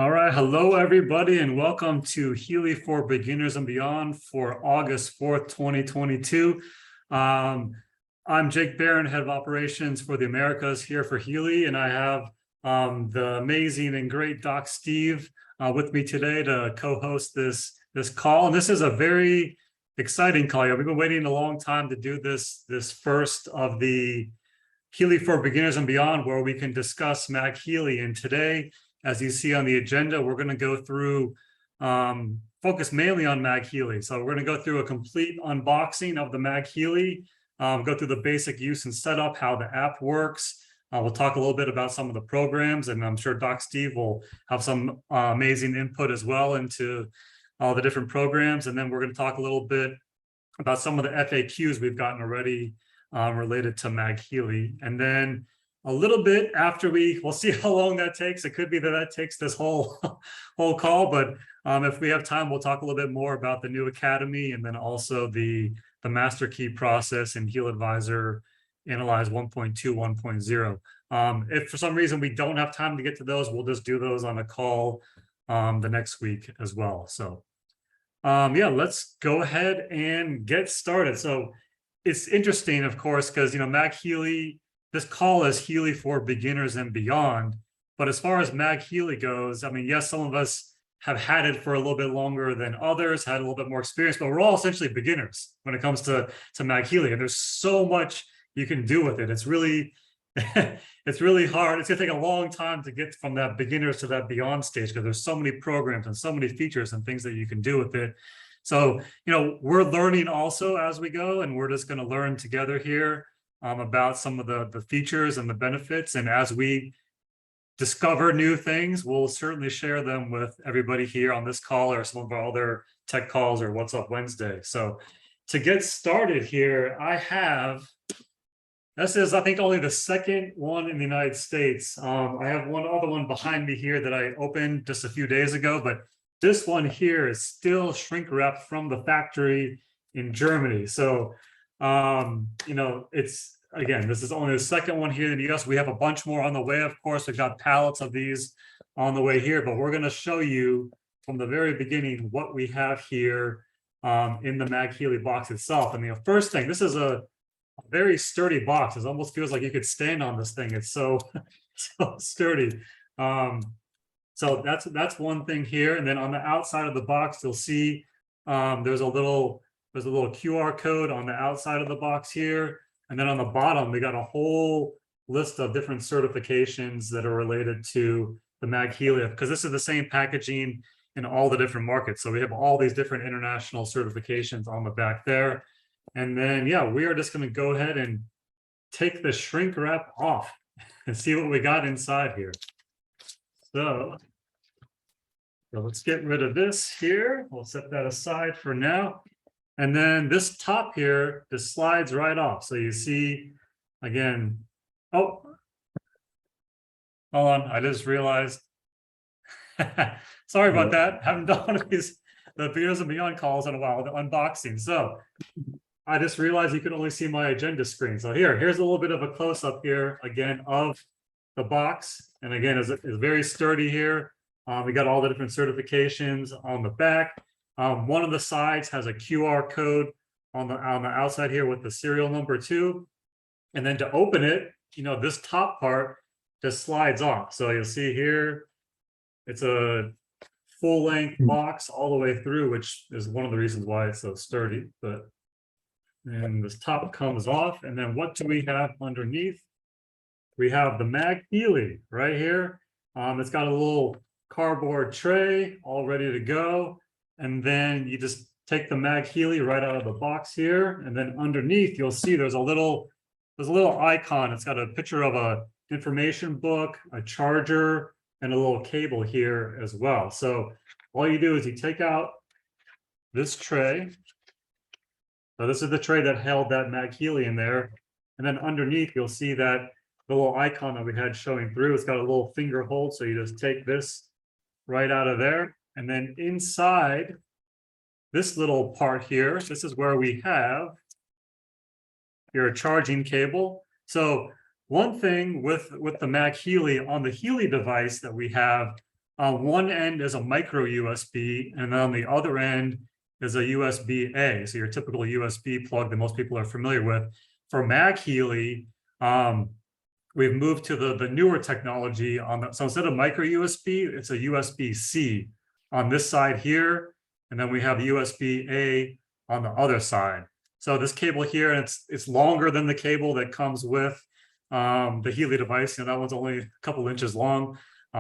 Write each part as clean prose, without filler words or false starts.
All right, hello everybody, and welcome to Healy for Beginners and Beyond for August 4th, 2022. I'm Jake Barron, Head of Operations for the Americas here for Healy, and I have the amazing and great Doc Steve with me today to co-host this call. And this is a very exciting call. We've been waiting a long time to do this first of the Healy for Beginners and Beyond, where we can discuss MagHealy. And today, as you see on the agenda, we're going to go through, focus mainly on MagHealy. So we're going to go through a complete unboxing of the MagHealy, go through the basic use and setup, how the app works. We'll talk a little bit about some of the programs, and I'm sure Doc Steve will have some amazing input as well into all the different programs. And then we're going to talk a little bit about some of the FAQs we've gotten already related to MagHealy. And then a little bit after we'll see how long that takes. It could be that takes this whole call, but if we have time, we'll talk a little bit more about the new Academy, and then also the master key process in Heal Advisor Analyze 1.2, 1.0. If for some reason we don't have time to get to those, we'll just do those on a call the next week as well. So yeah, let's go ahead and get started. So it's interesting, of course, because MagHealy, this call is Healy for Beginners and Beyond. But as far as MagHealy goes, I mean, yes, some of us have had it for a little bit longer than others, had a little bit more experience, but we're all essentially beginners when it comes to MagHealy. And there's so much you can do with it. It's really, it's really hard. It's going to take a long time to get from that beginners to that beyond stage, because there's so many programs and so many features and things that you can do with it. So, we're learning also as we go, and we're just going to learn together here about some of the features and the benefits. And as we discover new things, we'll certainly share them with everybody here on this call or some of our other tech calls or What's Up Wednesday. So to get started here, this is, I think, only the second one in the United States. I have one other one behind me here that I opened just a few days ago, but this one here is still shrink wrapped from the factory in Germany. So it's, again, this is only the second one here in the US. We have a bunch more on the way, of course. We've got pallets of these on the way here, but we're going to show you from the very beginning what we have here in the MagHealy box itself. And the first thing, this is a very sturdy box. It almost feels like you could stand on this thing. It's so sturdy. So that's one thing here. And then on the outside of the box, you'll see there's a little QR code on the outside of the box here. And then on the bottom, we got a whole list of different certifications that are related to the MagHealy, because this is the same packaging in all the different markets. So we have all these different international certifications on the back there. And then, yeah, we are just going to go ahead and take the shrink wrap off and see what we got inside here. So let's get rid of this here. We'll set that aside for now. And then this top here just slides right off. So you see, again, oh, hold on, I just realized. Sorry about that. Haven't done one of these, the Beginners and Beyond calls in a while, the unboxing. So I just realized you can only see my agenda screen. So here's a little bit of a close-up here, again, of the box. And again, it's very sturdy here. We got all the different certifications on the back. One of the sides has a QR code on the outside here with the serial number too. And then to open it, this top part just slides off. So you'll see here, it's a full-length box all the way through, which is one of the reasons why it's so sturdy. And this top comes off. And then what do we have underneath? We have the MagHealy right here. It's got a little cardboard tray all ready to go. And then you just take the MagHealy right out of the box here. And then underneath, you'll see there's a little icon. It's got a picture of a information book, a charger, and a little cable here as well. So all you do is you take out this tray. So this is the tray that held that MagHealy in there. And then underneath, you'll see that the little icon that we had showing through. It's got a little finger hold. So you just take this right out of there. And then inside this little part here, this is where we have your charging cable. So one thing with the MagHealy, on the Healy device that we have, One end is a micro USB, and then on the other end is a USB-A. So your typical USB plug that most people are familiar with. For MagHealy, we've moved to the newer technology on the, so instead of micro USB, it's a USB-C on this side here, and then we have USB-A on the other side. So this cable here, it's longer than the cable that comes with the Healy device, and that one's only a couple inches long.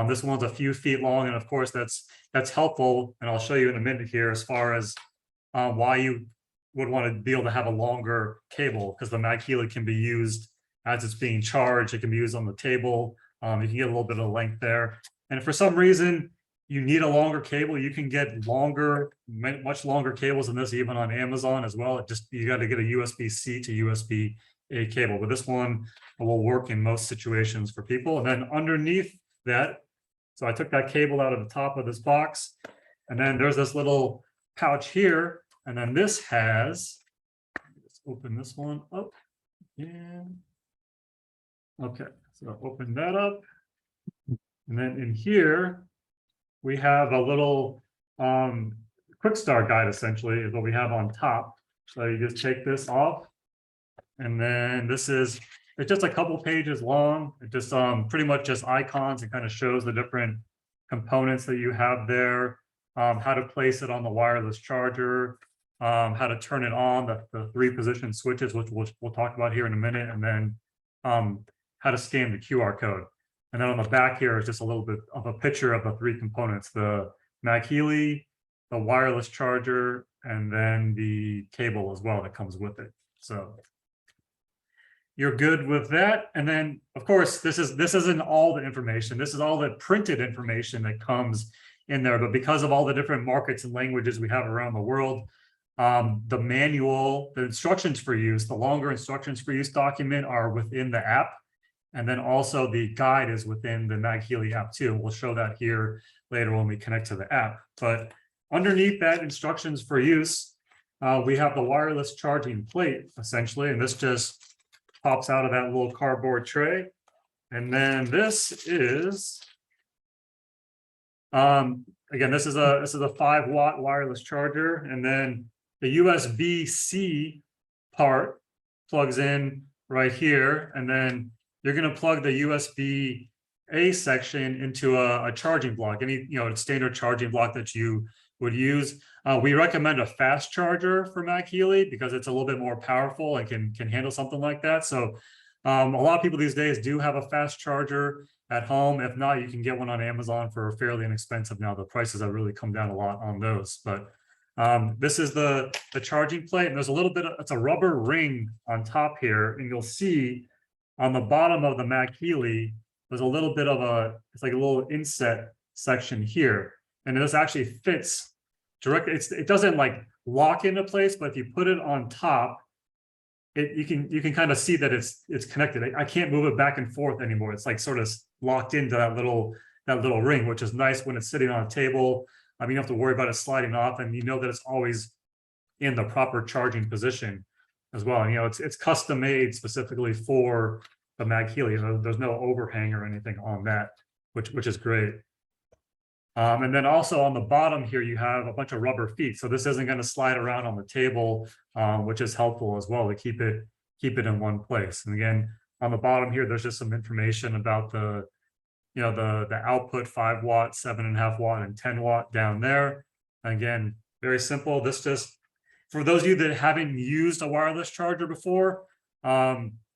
This one's a few feet long, and of course that's helpful, and I'll show you in a minute here as far as why you would want to be able to have a longer cable, because the MagHealy can be used as it's being charged. It can be used on the table. You can get a little bit of length there, and if for some reason you need a longer cable, you can get longer, much longer cables than this, even on Amazon as well. It just, you got to get a USB-C to USB-A cable, but this one will work in most situations for people. And then underneath that, so I took that cable out of the top of this box, and then there's this little pouch here, and then this has, let's open this one up. Yeah. Okay, so open that up, and then in here we have a little quick start guide, essentially, is what we have on top. So you just take this off, and then this is, it's just a couple pages long. It just pretty much just icons. It kind of shows the different components that you have there, how to place it on the wireless charger, how to turn it on, the 3-position switches, which we'll talk about here in a minute, and then how to scan the QR code. And then on the back here is just a little bit of a picture of the 3 components: the MagHealy, the wireless charger, and then the cable as well that comes with it. So you're good with that. And then, of course, this isn't all the information. This is all the printed information that comes in there. But because of all the different markets and languages we have around the world, the manual, the instructions for use, the longer instructions for use document are within the app. And then also the guide is within the MagHealy app too. We'll show that here later when we connect to the app. But underneath that instructions for use, we have the wireless charging plate, essentially, and this just pops out of that little cardboard tray. And then this is, again, this is a 5-watt wireless charger, and then the USB-C part plugs in right here, and then you're going to plug the USB-A section into a charging block, any standard charging block that you would use. We recommend a fast charger for MagHealy because it's a little bit more powerful and can handle something like that. So a lot of people these days do have a fast charger at home. If not, you can get one on Amazon for fairly inexpensive now. The prices have really come down a lot on those. But this is the charging plate, and there's a little bit of, it's a rubber ring on top here, and you'll see on the bottom of the MagHealy, there's a little bit of it's like a little inset section here, and this actually fits directly. It doesn't like lock into place, but if you put it on top, you can kind of see that it's connected. I can't move it back and forth anymore. It's like sort of locked into that little ring, which is nice when it's sitting on a table. You don't have to worry about it sliding off, and you know that it's always in the proper charging position as well. And it's custom made specifically for the MagHealy. There's no overhang or anything on that, which is great. And then also on the bottom here, you have a bunch of rubber feet. So this isn't going to slide around on the table, which is helpful as well to keep it in one place. And again, on the bottom here, there's just some information about the output: 5-watt, 7.5-watt, and 10-watt down there. And again, very simple. This just, for those of you that haven't used a wireless charger before,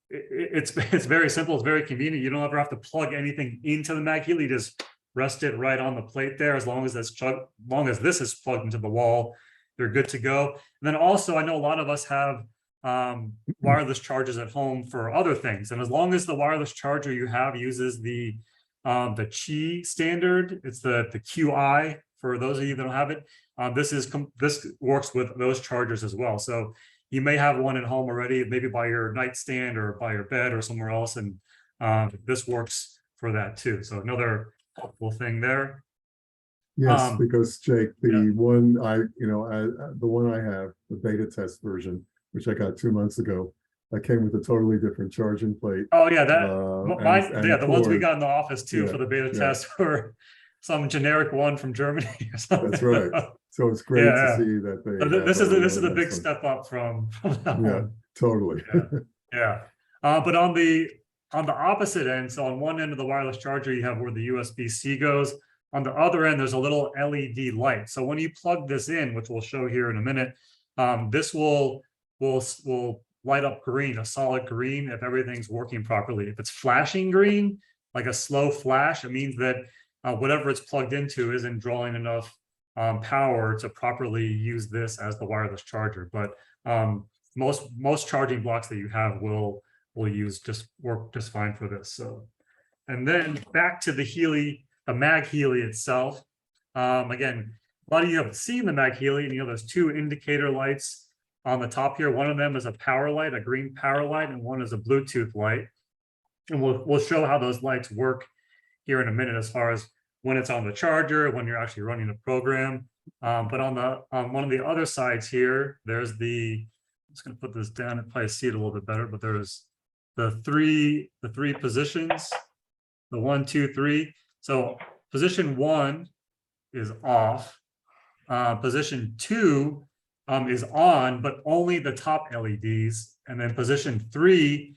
it's very simple. It's very convenient. You don't ever have to plug anything into the MagHealy. You just rest it right on the plate there. As long as this is plugged into the wall, you're good to go. And then also, I know a lot of us have wireless chargers at home for other things, and as long as the wireless charger you have uses the Qi standard, it's the QI for those of you that don't have it. This works with those chargers as well. So you may have one at home already, maybe by your nightstand or by your bed or somewhere else, and this works for that too. So another helpful thing there. Yes, because Jake, the one I have, the beta test version, which I got 2 months ago, that came with a totally different charging plate. Oh yeah, the ones we got in the office too for the beta test were some generic one from Germany or something. That's right. So it's great to see that they. This is a big step up from that one. Totally. Yeah. But on the opposite end, so on one end of the wireless charger, you have where the USB-C goes. On the other end, there's a little LED light. So when you plug this in, which we'll show here in a minute, this will light up green, a solid green, if everything's working properly. If it's flashing green, like a slow flash, it means that whatever it's plugged into isn't drawing enough power to properly use this as the wireless charger. But most charging blocks that you have will work just fine for this. So, and then back to the Healy, the MagHealy itself. Again, a lot of you have seen the MagHealy, and you know there's two indicator lights on the top here. One of them is a power light, a green power light, and one is a Bluetooth light. And we'll show how those lights work here in a minute, as far as when it's on the charger, when you're actually running a program. But on one of the other sides here, there's I'm just going to put this down and probably see it a little bit better. But there's the three positions, the 1, 2, 3. So position 1 is off. Position 2 is on, but only the top LEDs. And then position 3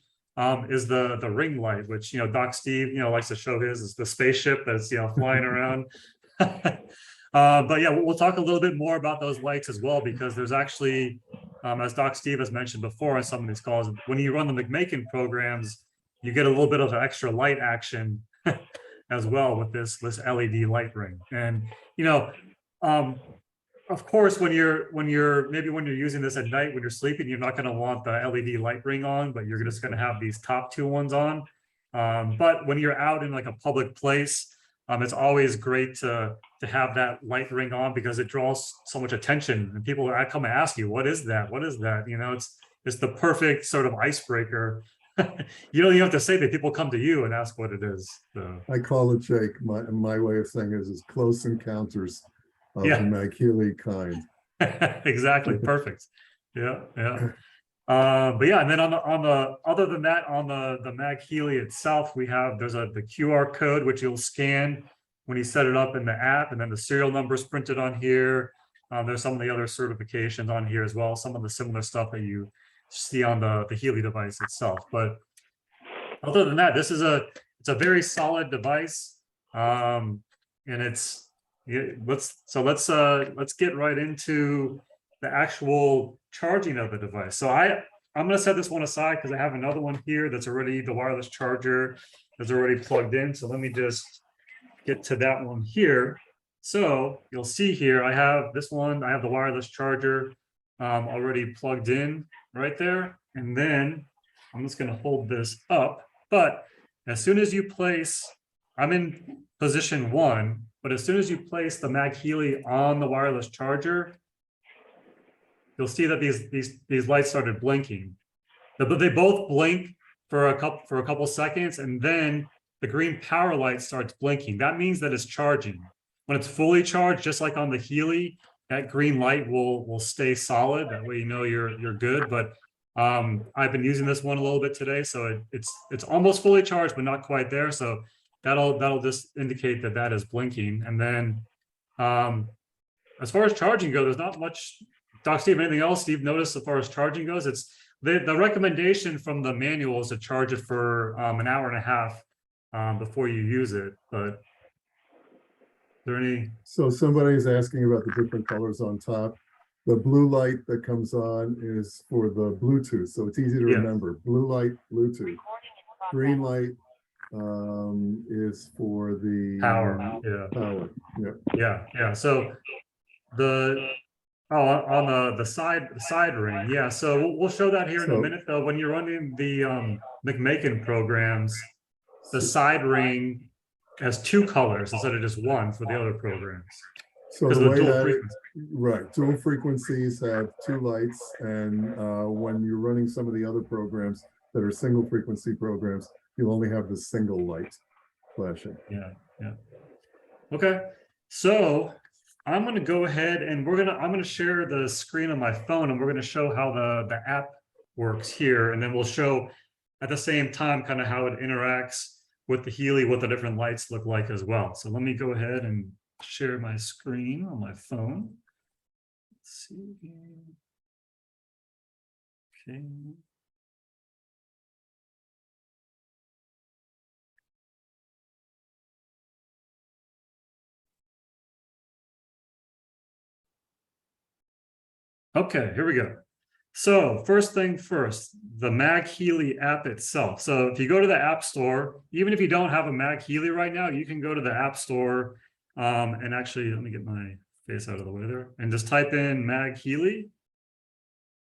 is the ring light, which, you know, Doc Steve, you know, likes to show his, is the spaceship that's, you know, flying around. But yeah, we'll talk a little bit more about those lights as well, because there's actually, as Doc Steve has mentioned before on some of these calls, when you run the McMakin programs, you get a little bit of an extra light action as well with this LED light ring. And, you know, of course, when you're using this at night, when you're sleeping, you're not going to want the LED light ring on, but you're just going to have these top two ones on. But when you're out in like a public place, it's always great to have that light ring on, because it draws so much attention, and people come and ask you, what is that? What is that? You know, it's the perfect sort of icebreaker. You don't even have to say that, people come to you and ask what it is. So. I call it, Jake, my way of saying it is close encounters of the MagHealy kind. Exactly. Perfect. Yeah. But yeah, and then on the other than that, on the MagHealy itself, there's the QR code, which you'll scan when you set it up in the app, and then the serial number is printed on here. There's some of the other certifications on here as well, some of the similar stuff that you see on the Healy device itself. But other than that, it's a very solid device, and let's get right into the actual charging of the device. So I'm going to set this one aside because I have another one here that's already, the wireless charger is already plugged in. So let me just get to that one here. So you'll see here, I have this one, I have the wireless charger already plugged in right there. And then I'm just going to hold this up. But as soon as you place, I'm in position 1, but as soon as you place the MagHealy on the wireless charger, you'll see that these lights started blinking. But they both blink for a couple seconds, and then the green power light starts blinking. That means that it's charging. When it's fully charged, just like on the Healy, that green light will stay solid. That way you know you're good. But I've been using this one a little bit today, so it's almost fully charged, but not quite there. So that'll just indicate that is blinking. And then as far as charging goes, there's not much. Doc Steve, anything else you've noticed as far as charging goes? It's the recommendation from the manual is to charge it for an hour and a half before you use it. But is there any? So somebody's asking about the different colors on top. The blue light that comes on is for the Bluetooth, so it's easy to remember. Blue light, Bluetooth. Green light is for the power. Power. Yeah. So on the side ring, yeah. So we'll show that here in a minute. Though, when you're running the McMakin programs, the side ring has 2 colors instead of just 1 for the other programs. So the way dual frequencies have 2 lights, and when you're running some of the other programs that are single frequency programs, you'll only have the single light flashing. Yeah. Okay, so I'm going to go ahead and I'm going to share the screen on my phone, and we're going to show how the app works here, and then we'll show at the same time kind of how it interacts with the Healy, what the different lights look like as well. So let me go ahead and share my screen on my phone. Let's see. Okay. Okay, here we go. So first thing first, the MagHealy app itself. So if you go to the App Store, even if you don't have a MagHealy right now, you can go to the App Store and actually, let me get my face out of the way there, and just type in MagHealy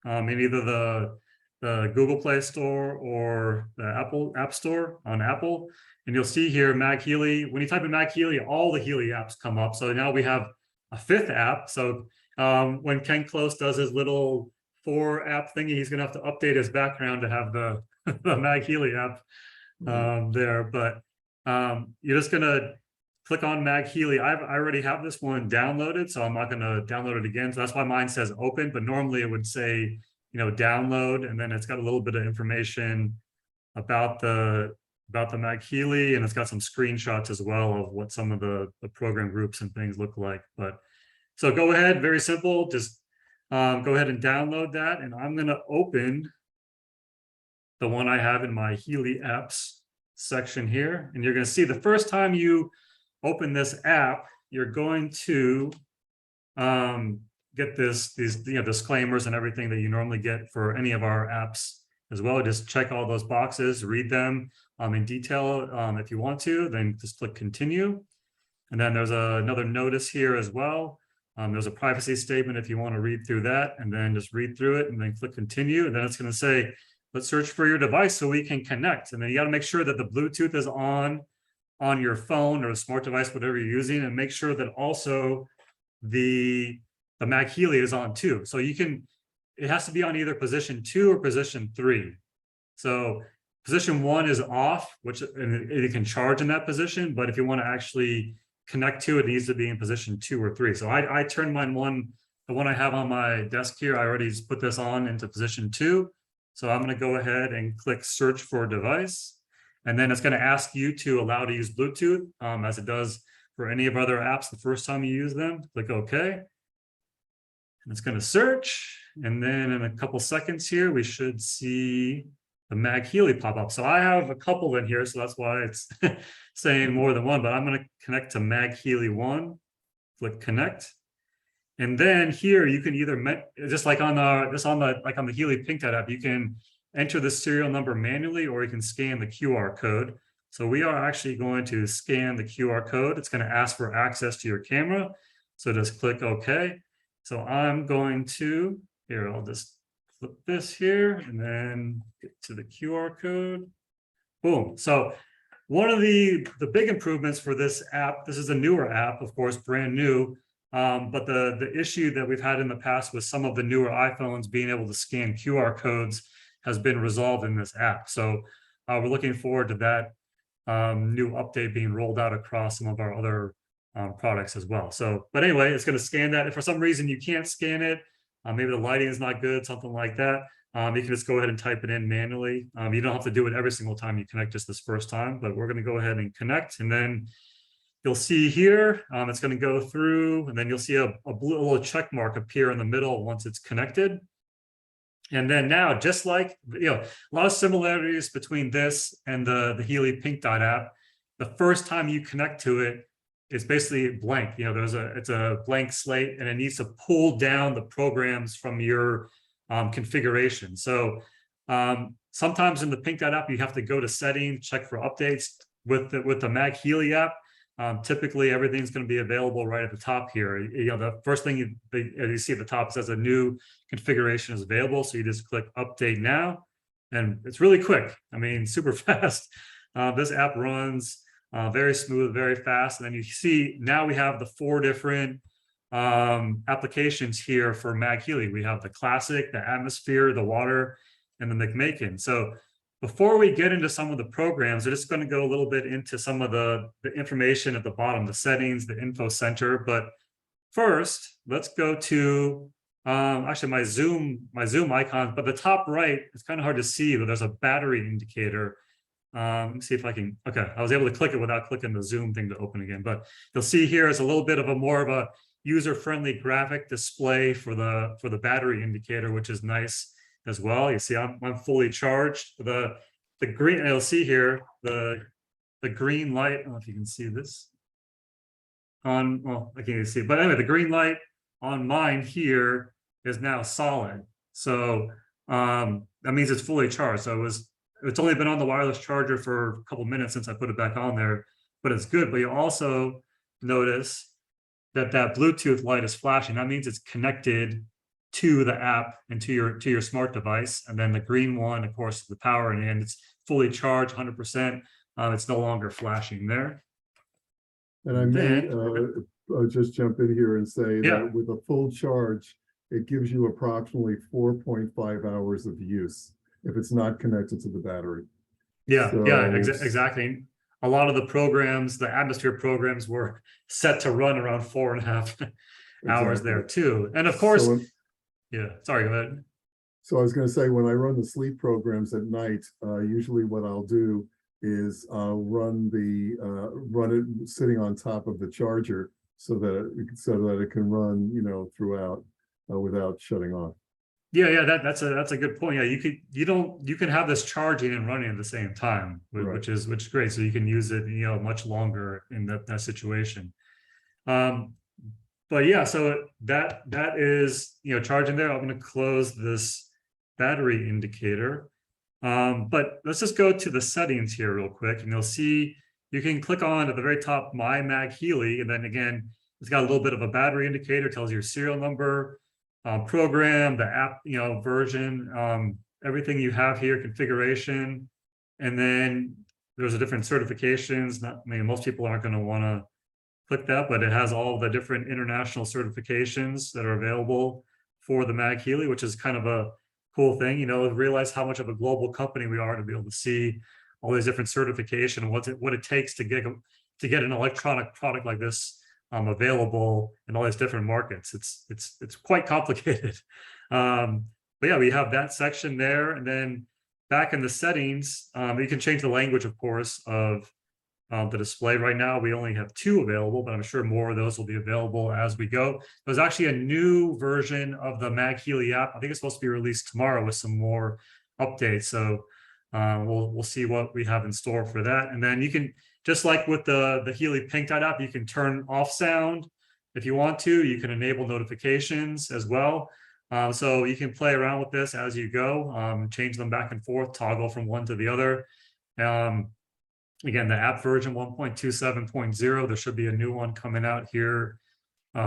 in either the Google Play Store or the Apple App Store on Apple. And you'll see here MagHealy. When you type in MagHealy, all the Healy apps come up. So now we have a 5th app. So when Ken Close does his little 4 app thingy, he's gonna have to update his background to have the the MagHealy app there. But you're just gonna click on MagHealy. I already have this one downloaded, so I'm not gonna download it again. So that's why mine says open, but normally it would say, you know, download, and then it's got a little bit of information about the MagHealy, and it's got some screenshots as well of what some of the program groups and things look like. But so go ahead, very simple, just go ahead and download that, and I'm going to open the one I have in my Healy apps section here. And you're going to see the first time you open this app, you're going to get these disclaimers and everything that you normally get for any of our apps as well. Just check all those boxes, read them in detail if you want to, then just click continue. And then there's another notice here as well. There's a privacy statement if you want to read through that, and then just read through it and then click continue. And then it's going to say, let's search for your device so we can connect. And then you got to make sure that the Bluetooth is on your phone or a smart device, whatever you're using, and make sure that also the MagHealy is on too. So you can, it has to be on either position 2 or position 3. So position 1 is off, which it can charge in that position, but if you want to actually connect to it, needs to be in position 2 or 3. So I turned mine the one I have on my desk here, I already put this on into position 2. So I'm going to go ahead and click search for device. And then it's going to ask you to allow to use Bluetooth as it does for any of our other apps the first time you use them. Click OK. And it's going to search. And then in a couple seconds here, we should see the MagHealy pop up. So I have a couple in here, so that's why it's saying more than one, but I'm going to connect to MagHealy 1, click connect. And then here you can either, just like on the Healy Pink Dot app, you can enter the serial number manually, or you can scan the QR code. So we are actually going to scan the QR code. It's going to ask for access to your camera. So just click OK. So I'm going to, here, I'll just flip this here and then get to the QR code. Boom. So one of the big improvements for this app, this is a newer app, of course, brand new. But the issue that we've had in the past with some of the newer iPhones being able to scan QR codes has been resolved in this app. So we're looking forward to that new update being rolled out across some of our other products as well. So, but anyway, it's going to scan that. If for some reason you can't scan it, maybe the lighting is not good, something like that, you can just go ahead and type it in manually. You don't have to do it every single time you connect, just this first time, but we're going to go ahead and connect. And then you'll see here, it's going to go through, and then you'll see a little check mark appear in the middle once it's connected. And then now, just like, a lot of similarities between this and the Healy Pink Dot app. The first time you connect to it, it's basically blank. It's a blank slate, and it needs to pull down the programs from your configuration. So sometimes in the Pink Dot app, you have to go to settings, check for updates. With the MagHealy app, typically everything's going to be available right at the top here. The first thing you see at the top says a new configuration is available. So you just click update now, and it's really quick. I mean, super fast. This app runs very smooth, very fast. And then you see now we have the 4 different applications here for MagHealy. We have the classic, the atmosphere, the water, and the McMakin. So before we get into some of the programs, we're just going to go a little bit into some of the information at the bottom, the settings, the info center. But first, let's go to actually my Zoom icon. But the top right, it's kind of hard to see, but there's a battery indicator. Let me see if I can, okay, I was able to click it without clicking the zoom thing to open again, but you'll see here is a little bit of a more of a user-friendly graphic display for the battery indicator, which is nice as well. You see I'm fully charged. The green, you'll see here, the green light, I don't know if you can see this on, well, I can't even see it, but anyway, the green light on mine here is now solid. So that means it's fully charged. So it's only been on the wireless charger for a couple minutes since I put it back on there, but it's good. But you also notice that Bluetooth light is flashing. That means it's connected to the app and to your smart device. And then the green one, of course, is the power, and it's fully charged 100%. It's no longer flashing there. And I may just jump in here and say that with a full charge, it gives you approximately 4.5 hours of use if it's not connected to the battery. Exactly. A lot of the programs, the atmosphere programs, were set to run around 4.5 hours there too. And of course, sorry, go ahead. So I was going to say, when I run the sleep programs at night, usually what I'll do is I'll run it sitting on top of the charger so that it can run, throughout without shutting off. That's a good point. You can have this charging and running at the same time, which is great. So you can use it, much longer in that situation. But yeah, so that is, charging there. I'm going to close this battery indicator. But let's just go to the settings here real quick, and you'll see you can click on at the very top My MagHealy, and then again, it's got a little bit of a battery indicator, tells you your serial number, program, the app, version, everything you have here, configuration, and then there's a different certifications. Most people aren't going to want to click that, but it has all the different international certifications that are available for the MagHealy, which is kind of a cool thing, realize how much of a global company we are to be able to see all these different certification, what it takes to get an electronic product like this available in all these different markets. It's quite complicated. But yeah, we have that section there, and then back in the settings, you can change the language, of course, of the display. Right now we only have 2 available, but I'm sure more of those will be available as we go. There's actually a new version of the MagHealy app. I think it's supposed to be released tomorrow with some more updates. So we'll see what we have in store for that. And then you can, just like with the Healy Pink Dot app, you can turn off sound if you want to. You can enable notifications as well. So you can play around with this as you go, change them back and forth, toggle from one to the other. Again, the app version 1.27.0, there should be a new one coming out here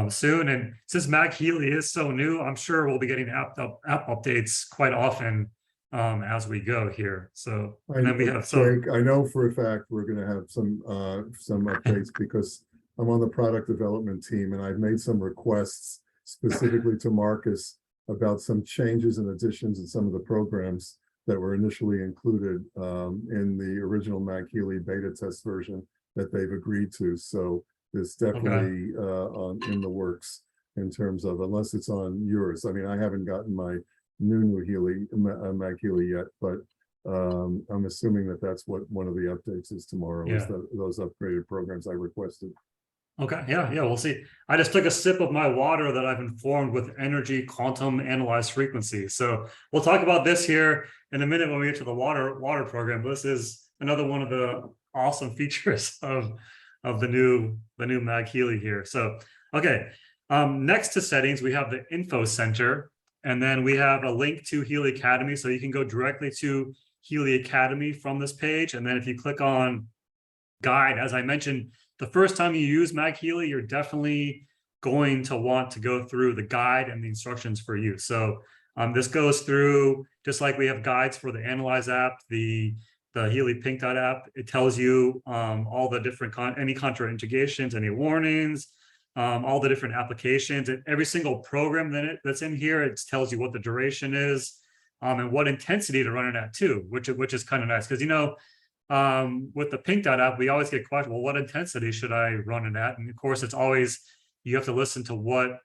soon. And since MagHealy is so new, I'm sure we'll be getting app updates quite often as we go here. So and then we have Jake, I know for a fact we're going to have some updates because I'm on the product development team, and I've made some requests specifically to Marcus about some changes and additions in some of the programs that were initially included in the original MagHealy beta test version that they've agreed to. So it's definitely in the works in terms of, unless it's on yours. I mean, I haven't gotten my new Healy MagHealy yet, but I'm assuming that that's what one of the updates is tomorrow, is those upgraded programs I requested. Okay, yeah, we'll see. I just took a sip of my water that I've informed with energy quantum analyzed frequency. So we'll talk about this here in a minute when we get to the water program. This is another one of the awesome features of the new MagHealy here. So okay, next to settings, we have the info center, and then we have a link to Healy Academy. So you can go directly to Healy Academy from this page. And then if you click on guide, as I mentioned, the first time you use MagHealy, you're definitely going to want to go through the guide and the instructions for use. So this goes through, just like we have guides for the Analyze app, the Healy Pink Dot app. It tells you all the different, any contraindications, any warnings, all the different applications, and every single program that's in here. It tells you what the duration is and what intensity to run it at too, which is kind of nice, because with the Pink Dot app, we always get questioned, well, what intensity should I run it at? And of course, it's always, you have to listen to what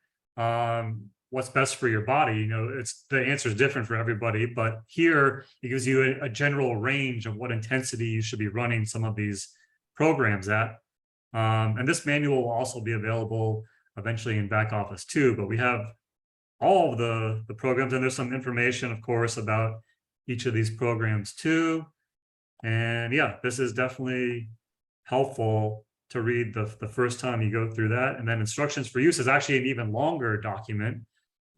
what's best for your body. You know, it's the answer is different for everybody, but here it gives you a general range of what intensity you should be running some of these programs at. And this manual will also be available eventually in back office too, but we have all of the programs, and there's some information, of course, about each of these programs too. And yeah, this is definitely helpful to read the first time you go through that. And then instructions for use is actually an even longer document.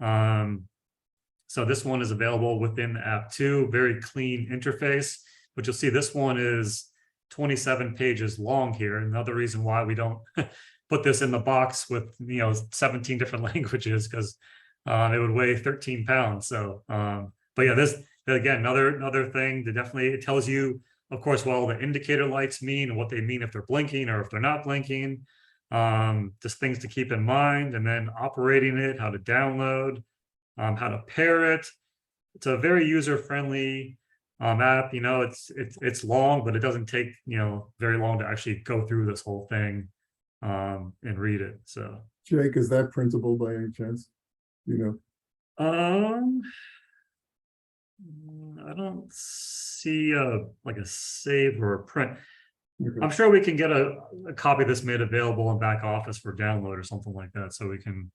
So this one is available within the app too, very clean interface, but you'll see this one is 27 pages long here. Another reason why we don't put this in the box with 17 different languages, because it would weigh 13 pounds. So but yeah, this again, another thing that definitely, it tells you, of course, what all the indicator lights mean and what they mean if they're blinking or if they're not blinking. Just things to keep in mind, and then operating it, how to download, how to pair it. It's a very user-friendly app. It's long, but it doesn't take very long to actually go through this whole thing and read it. So Jake, is that printable by any chance? I don't see like a save or a print. Okay. I'm sure we can get a copy of this made available in back office for download or something like that, so we can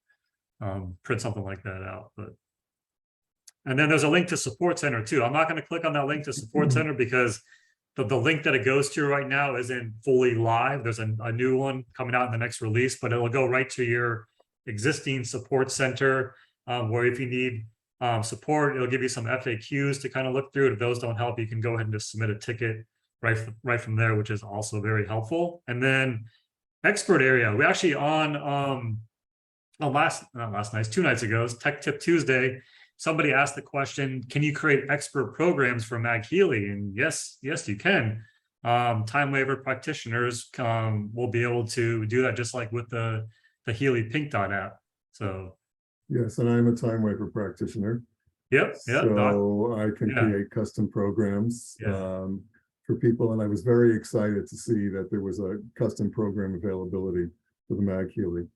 print something like that out. And then there's a link to Support Center too. I'm not going to click on that link to Support Center because the link that it goes to right now isn't fully live. There's a new one coming out in the next release, but it'll go right to your existing Support Center, where if you need support, it'll give you some FAQs to kind of look through. If those don't help, you can go ahead and just submit a ticket right from there, which is also very helpful. And then expert area, we actually on 2 nights ago, Tech Tip Tuesday, somebody asked the question, can you create expert programs for MagHealy? And yes, you can. Time waiver practitioners will be able to do that, just like with the Healy Pink Dot app. So yes, and I'm a time waiver practitioner. Yep. So I can create custom programs for people, and I was very excited to see that there was a custom program availability for the MagHealy.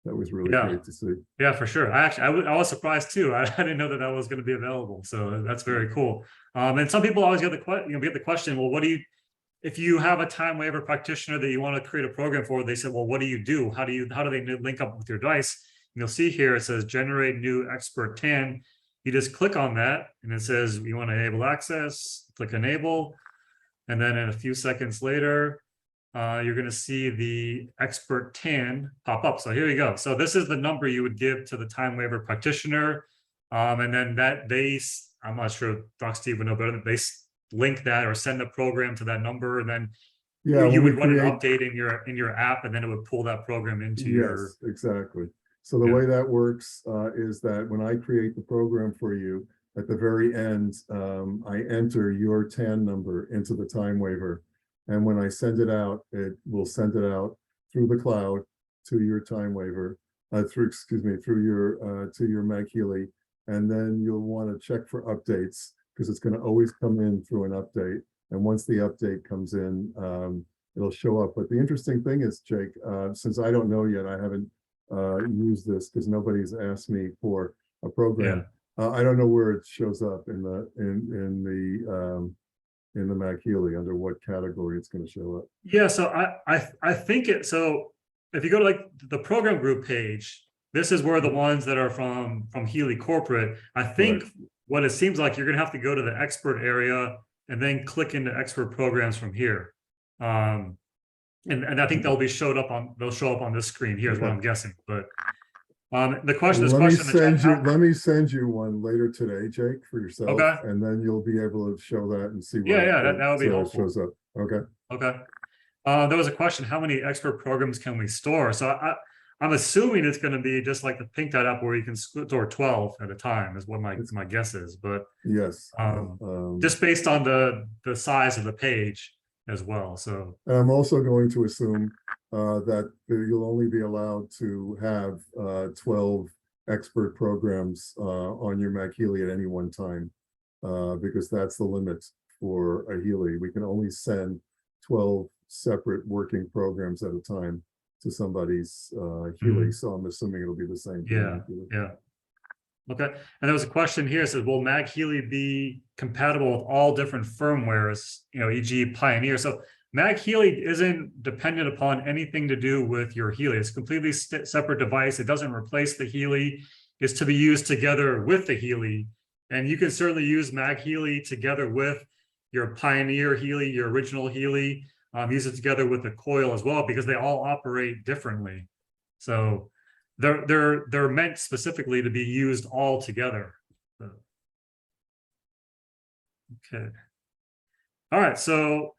That was really great to see. Yeah, for sure. I was surprised too. I didn't know that was going to be available. So that's very cool. And some people always get the question, well, what do you, if you have a time waiver practitioner that you want to create a program for, they said, well, what do you do? How do they link up with your device? And you'll see here, it says generate new expert TAN. You just click on that and it says you want to enable access, click enable. And then in a few seconds later, you're going to see the expert TAN pop up. So here you go. So this is the number you would give to the time waiver practitioner. And then I'm not sure if Doc Steve would know better, they link that or send a program to that number. And then you would run an update in your app, and then it would pull that program into your. Exactly. So the way that works is that when I create the program for you, at the very end, I enter your TAN number into the time waiver. And when I send it out, it will send it out through the cloud to your time waiver, to your MagHealy. And then you'll want to check for updates, because it's going to always come in through an update. And once the update comes in, it'll show up. But the interesting thing is, Jake, since I don't know yet, I haven't used this because nobody's asked me for a program. I don't know where it shows up in the MagHealy, under what category it's going to show up. Yeah, so I think so if you go to like the program group page, this is where the ones that are from Healy Corporate, I think what it seems like, you're going to have to go to the expert area and then click into expert programs from here. And I think they'll show up on this screen. Here's what I'm guessing. But the question is, let me send you one later today, Jake, for yourself. Okay. And then you'll be able to show that and see what that would be helpful. Shows up. Okay. There was a question, how many expert programs can we store? So I'm assuming it's going to be just like the Pink Dot app, where you can store 12 at a time, is what my guess is. But yes, just based on the size of the page as well. So I'm also going to assume that you'll only be allowed to have 12 expert programs on your MagHealy at any one time, because that's the limit for a Healy. We can only send 12 separate working programs at a time to somebody's Healy. So I'm assuming it'll be the same. Okay. And there was a question here. It says, will MagHealy be compatible with all different firmwares, e.g. Pioneer? So MagHealy isn't dependent upon anything to do with your Healy. It's a completely separate device. It doesn't replace the Healy. It's to be used together with the Healy. And you can certainly use MagHealy together with your Pioneer Healy, your original Healy. Use it together with the coil as well, because they all operate differently. So they're meant specifically to be used all together. So, okay. All right, so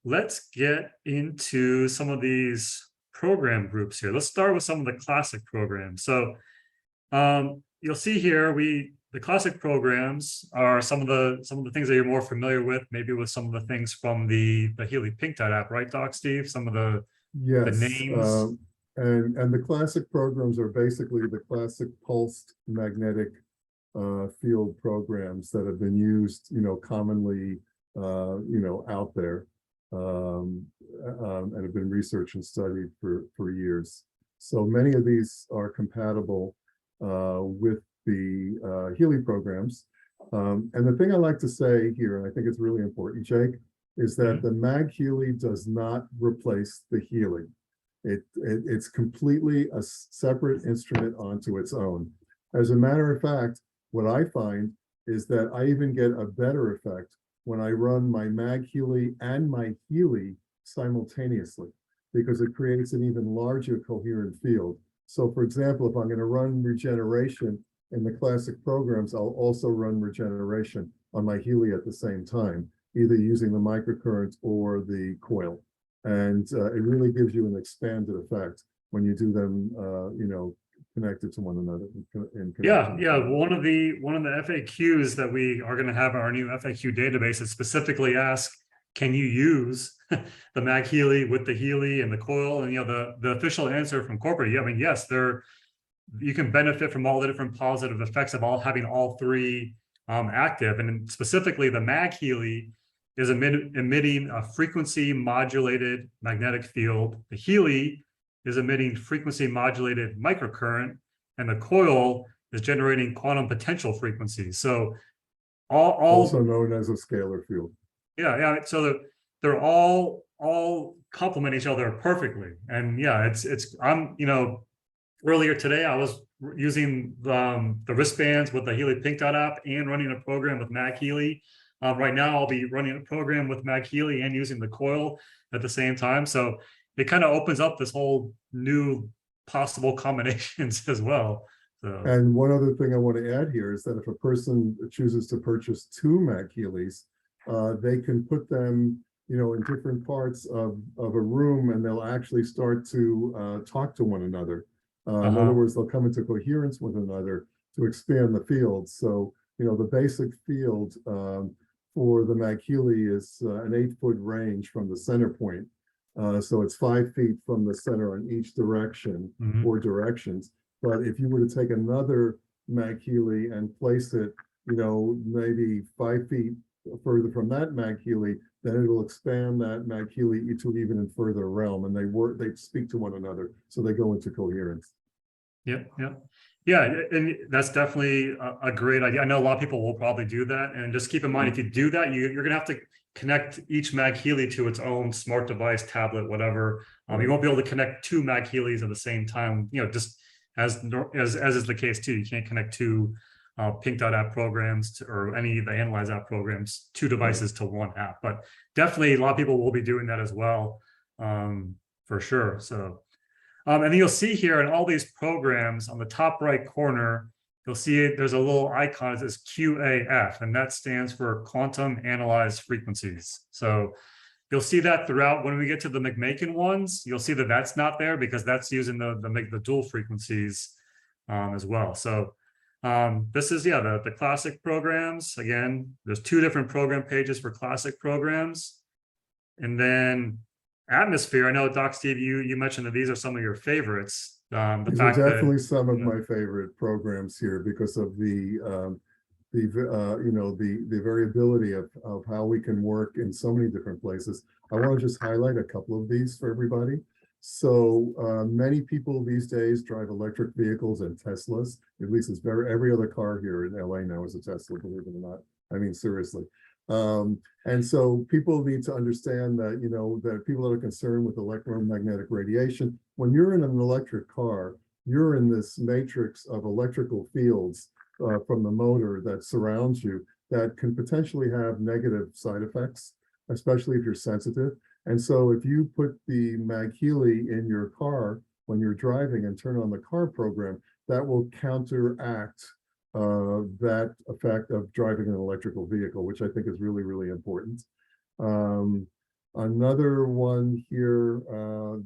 let's get into some of these program groups here. Let's start with some of the classic programs. So you'll see here the classic programs are some of the things that you're more familiar with, maybe with some of the things from the Healy Pink Dot app, right, Doc Steve? Some of the names. And the classic programs are basically the classic pulsed magnetic field programs that have been used, commonly, out there, and have been researched and studied for years. So many of these are compatible with the Healy programs. And the thing I like to say here, and I think it's really important, Jake, is that the MagHealy does not replace the Healy. It's completely a separate instrument onto its own. As a matter of fact, what I find is that I even get a better effect when I run my MagHealy and my Healy simultaneously, because it creates an even larger coherent field. So for example, if I'm going to run regeneration in the classic programs, I'll also run regeneration on my Healy at the same time, either using the microcurrent or the coil. And it really gives you an expanded effect when you do them, connected to one another. Yeah. One of the FAQs that we are going to have in our new FAQ database is specifically ask, can you use the MagHealy with the Healy and the coil? And the official answer from corporate, I mean, yes, you can benefit from all the different positive effects of having all three active, and specifically the MagHealy is emitting a frequency modulated magnetic field. The Healy is emitting frequency modulated microcurrent, and the coil is generating quantum potential frequencies. So also known as a scalar field. Yeah. So they're all complement each other perfectly. And yeah, I'm earlier today I was using the wristbands with the Healy Pink Dot app and running a program with MagHealy. Right now, I'll be running a program with MagHealy and using the coil at the same time. So it kind of opens up this whole new possible combinations as well. So. And one other thing I want to add here is that if a person chooses to purchase two MagHealys, they can put them, in different parts of a room, and they'll actually start to talk to one another. In other words, they'll come into coherence with another to expand the field. So, the basic field for the MagHealy is an 8-foot range from the center point. So it's 5 feet from the center on each direction or directions. But if you were to take another MagHealy and place it, maybe 5 feet further from that MagHealy, then it'll expand that MagHealy to even in further realm, and they speak to one another, so they go into coherence. Yeah, and that's definitely a great idea. I know a lot of people will probably do that, and just keep in mind, if you do that, you're going to have to connect each MagHealy to its own smart device, tablet, whatever. You won't be able to connect two MagHealys at the same time. Just as is the case too. You can't connect two Pink Dot app programs or any of the Analyze app programs, two devices to one app. But definitely, a lot of people will be doing that as well, for sure. So. And then you'll see here in all these programs on the top right corner, you'll see there's a little icon that says QAF, and that stands for Quantum Analyzed Frequencies. So you'll see that throughout. When we get to the McMakin ones, you'll see that that's not there because that's using the dual frequencies as well. So this is, the classic programs. Again, there's two different program pages for classic programs. And then Atmosphere, I know, Doc Steve, you mentioned that these are some of your favorites. These are definitely some of my favorite programs here because of the variability of how we can work in so many different places. I want to just highlight a couple of these for everybody. So many people these days drive electric vehicles and Teslas. At least it's every other car here in LA now is a Tesla, believe it or not. I mean, seriously. And so people need to understand that, you know, that people that are concerned with electromagnetic radiation, when you're in an electric car, you're in this matrix of electrical fields from the motor that surrounds you that can potentially have negative side effects, especially if you're sensitive. And so if you put the MagHealy in your car when you're driving and turn on the car program, that will counteract that effect of driving an electrical vehicle, which I think is really, really important. Another one here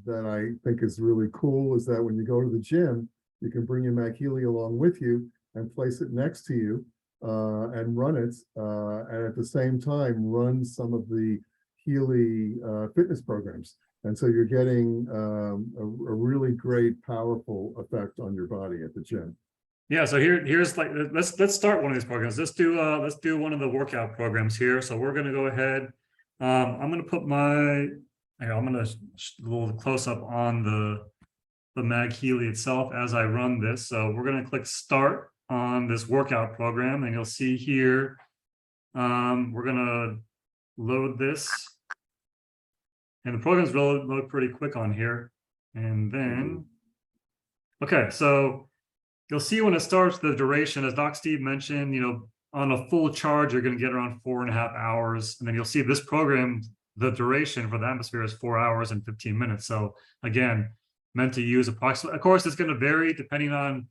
that I think is really cool is that when you go to the gym, you can bring your MagHealy along with you and place it next to you and run it. And at the same time, run some of the Healy fitness programs. And so you're getting a really great, powerful effect on your body at the gym. Yeah, so here's like let's start one of these programs. Let's do one of the workout programs here. So we're gonna go ahead. I'm gonna put my I'm gonna a little close up on the MagHealy itself as I run this. So we're gonna click start on this workout program, and you'll see here we're gonna load this, and the program's load pretty quick on here. And then okay, so you'll see when it starts the duration, as Doc Steve mentioned, you know, on a full charge, you're going to get around 4.5 hours. And then you'll see this program, the duration for the atmosphere is 4 hours and 15 minutes. So again, meant to use approximately, of course, it's going to vary depending on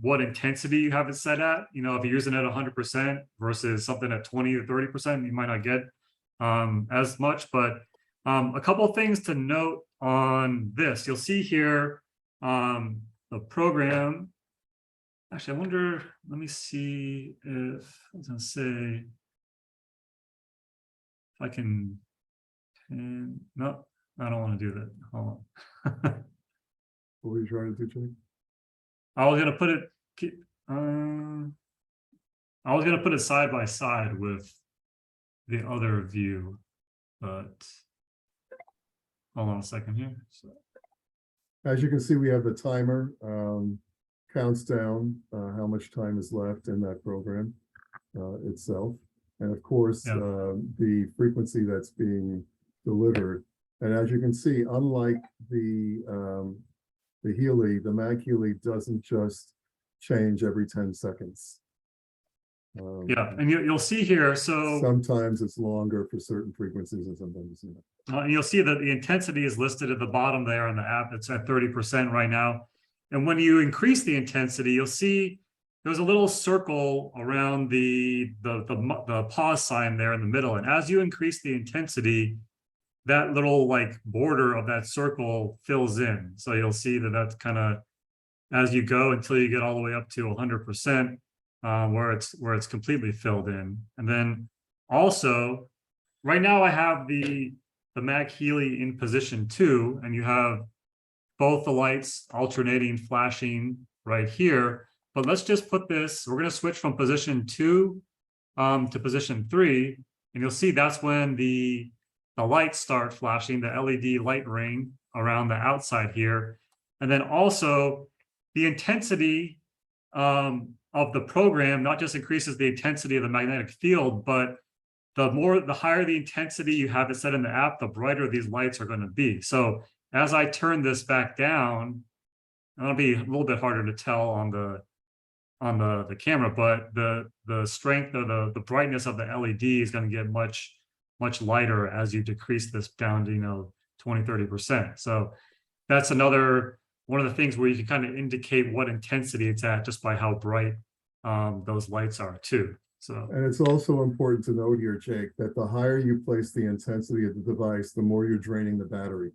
what intensity you have it set at. You know, if you're using it at 100% versus something at 20 or 30%, you might not get as much. But a couple of things to note on this, you'll see here, the program, actually, I wonder, let me see if I was gonna say if I can, no, I don't want to do that. Hold on. What were you trying to do, Jake? I was gonna put it side by side with the other view, but hold on a second here. So. As you can see, we have the timer, counts down how much time is left in that program itself. And of course, the frequency that's being delivered. And as you can see, unlike the Healy, the MagHealy doesn't just change every 10 seconds. And you'll see here, so sometimes it's longer for certain frequencies and sometimes it's not. And you'll see that the intensity is listed at the bottom there on the app. It's at 30% right now. And when you increase the intensity, you'll see there's a little circle around the pause sign there in the middle. And as you increase the intensity, that little like border of that circle fills in. So you'll see that that's kind of as you go until you get all the way up to 100%, where it's completely filled in. And then also, right now I have the MagHealy in position 2, and you have both the lights alternating, flashing right here. But let's just put this, we're going to switch from position 2 to position 3, and you'll see that's when the lights start flashing, the LED light ring around the outside here. And then also the intensity of the program not just increases the intensity of the magnetic field, but the higher the intensity you have it set in the app, the brighter these lights are going to be. So as I turn this back down, it'll be a little bit harder to tell on the camera, but the strength of the brightness of the LED is going to get much lighter as you decrease this down to 20-30%. So that's another one of the things where you can kind of indicate what intensity it's at just by how bright those lights are too. So, and it's also important to note here, Jake, that the higher you place the intensity of the device, the more you're draining the battery.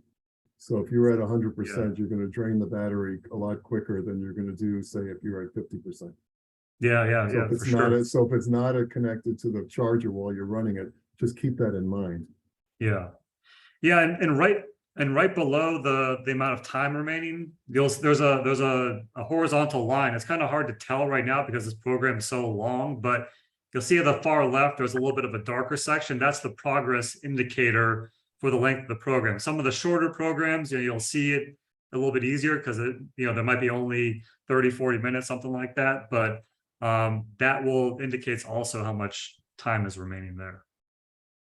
So if you're at 100%, you're going to drain the battery a lot quicker than you're going to do, say, if you're at 50%. So if it's not connected to the charger while you're running it, just keep that in mind. And right below the amount of time remaining, there's a horizontal line. It's kind of hard to tell right now because this program is so long, but you'll see at the far left, there's a little bit of a darker section. That's the progress indicator for the length of the program. Some of the shorter programs, you'll see it a little bit easier because there might be only 30, 40 minutes, something like that. But that will indicates also how much time is remaining there.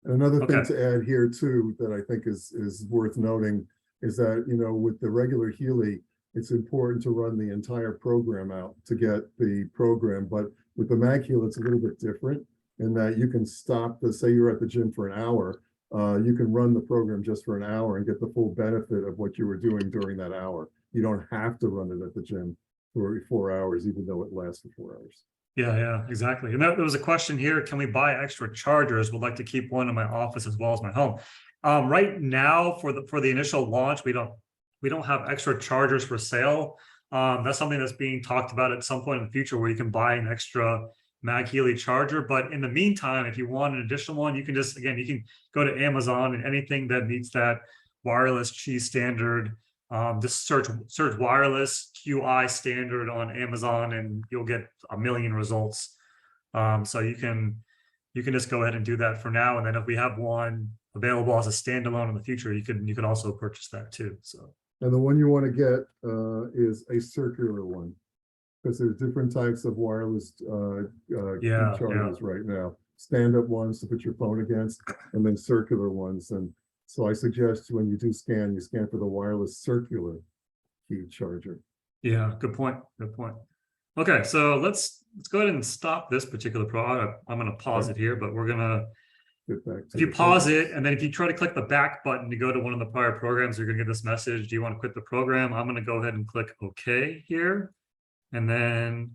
Another thing Okay. to add here too, that I think is worth noting is that, with the regular Healy, it's important to run the entire program out to get the program. But with the MagHealy, it's a little bit different in that you can stop say you're at the gym for an hour, you can run the program just for an hour and get the full benefit of what you were doing during that hour. You don't have to run it at the gym for 4 hours, even though it lasts for 4 hours. Yeah, exactly. And there was a question here. Can we buy extra chargers? Would like to keep one in my office as well as my home. Right now for the initial launch, we don't have extra chargers for sale. That's something that's being talked about at some point in the future where you can buy an extra MagHealy charger. But in the meantime, if you want an additional one, you can just, again, you can go to Amazon and anything that meets that wireless Qi standard. Just search wireless QI standard on Amazon and you'll get a million results. So you can just go ahead and do that for now. And then if we have one available as a standalone in the future, you can also purchase that too. So. And the one you want to get is a circular one, because there's different types of wireless chargers right now. Stand-up ones to put your phone against, and then circular ones. And so I suggest when you do scan, you scan for the wireless circular key charger. Yeah, good point. Good point. Okay, so let's go ahead and stop this particular product. I'm going to pause it here, but we're going to. If you pause it, and then if you try to click the back button to go to one of the prior programs, you're going to get this message. Do you want to quit the program? I'm going to go ahead and click OK here. And then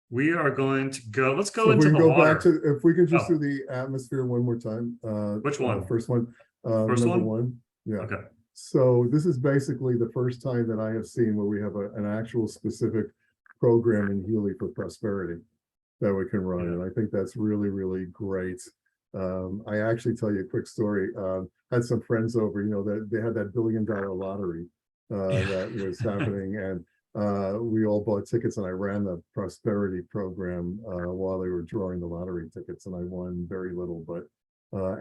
we are going to go, let's go into the water. Back to, if we could just do the atmosphere one more time. Which one? First one. First number one? Yeah. Okay. So this is basically the first time that I have seen where we have an actual specific program in Healy for prosperity that we can run. And I think that's really, really great. I actually tell you a quick story. Had some friends over, that they had that $1 billion lottery that was happening, and we all bought tickets, and I ran the prosperity program while they were drawing the lottery tickets, and I won very little, but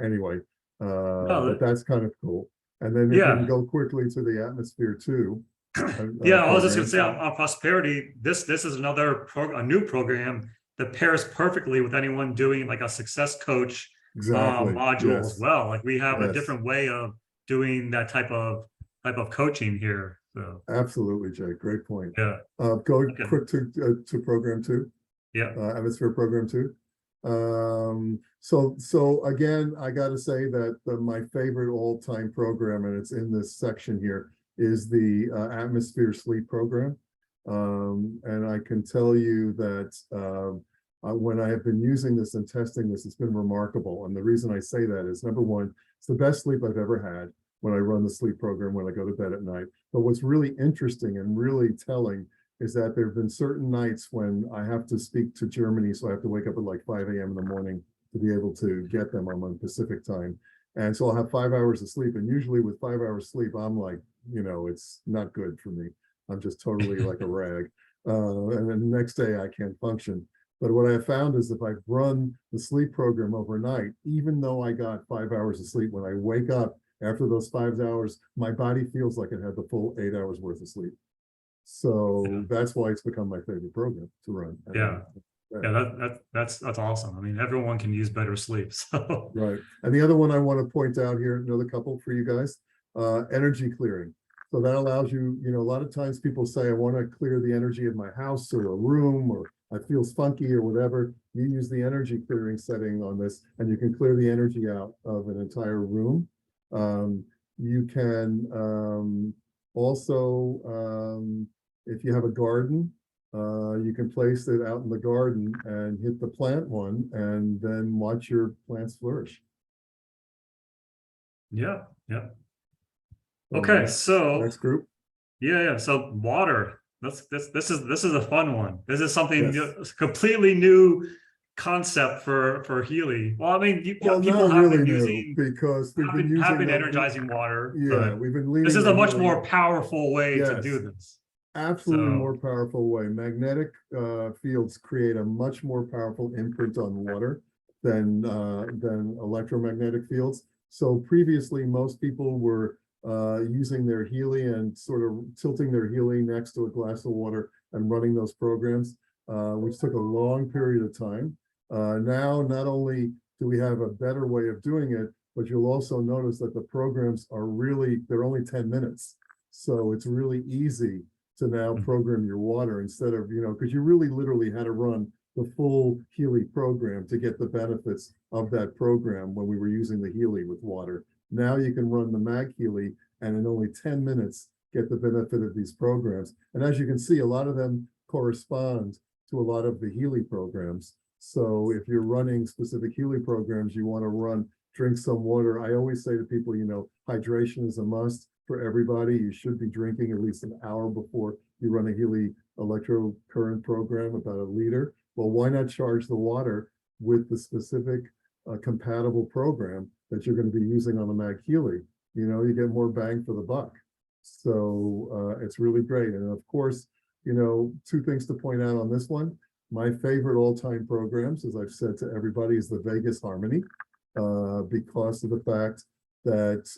anyway, but that's kind of cool. And then if you can go quickly to the atmosphere too. I was just gonna say on prosperity, this is another a new program that pairs perfectly with anyone doing like a success coach module as well. Like we have a different way of doing that type of coaching here. So absolutely, Jake. Great point. Yeah. Go quick to program 2. Yeah. Atmosphere program 2. So again, I got to say that my favorite all-time program, and it's in this section here, is the atmosphere sleep program. And I can tell you that when I have been using this and testing this, it's been remarkable. And the reason I say that is, number one, it's the best sleep I've ever had when I run the sleep program when I go to bed at night. But what's really interesting and really telling is that there have been certain nights when I have to speak to Germany, so I have to wake up at like 5 a.m. in the morning to be able to get them. I'm on Pacific time. And so I'll have 5 hours of sleep. And usually with 5 hours sleep, I'm like, it's not good for me. I'm just totally like a rag. And then the next day I can't function. But what I have found is if I've run the sleep program overnight, even though I got 5 hours of sleep, when I wake up after those 5 hours, my body feels like it had the full 8 hours worth of sleep. So that's why it's become my favorite program to run. That's awesome. I mean, everyone can use better sleep. So right. And the other one I want to point out here, another couple for you guys, energy clearing. So that allows you, a lot of times people say, I want to clear the energy of my house or a room, or it feels funky or whatever. You use the energy clearing setting on this, and you can clear the energy out of an entire room. You can also, if you have a garden, you can place it out in the garden and hit the plant one and then watch your plants flourish. Yeah. Okay, so next group. Yeah. So water. This is a fun one. This is something completely new concept for Healy. Well, I mean, people have been using because we've been energizing water. Yeah, we've been leaning. This is a much more powerful way to do this. Absolutely more powerful way. Magnetic fields create a much more powerful imprint on water than electromagnetic fields. So previously, most people were using their Healy and sort of tilting their Healy next to a glass of water and running those programs, which took a long period of time. Now, not only do we have a better way of doing it, but you'll also notice that the programs are they're only 10 minutes. So it's really easy to now program your water instead of, because you really literally had to run the full Healy program to get the benefits of that program when we were using the Healy with water. Now you can run the MagHealy and in only 10 minutes get the benefit of these programs. And as you can see, a lot of them correspond to a lot of the Healy programs. So if you're running specific Healy programs, you want to drink some water. I always say to people, hydration is a must for everybody. You should be drinking at least an hour before you run a Healy electrocurrent program, about 1 liter. Well, why not charge the water with the specific compatible program that you're going to be using on the MagHealy? You get more bang for the buck. So it's really great. And of course, 2 things to point out on this one. My favorite all-time programs, as I've said to everybody, is the Vagus Harmony, because of the fact that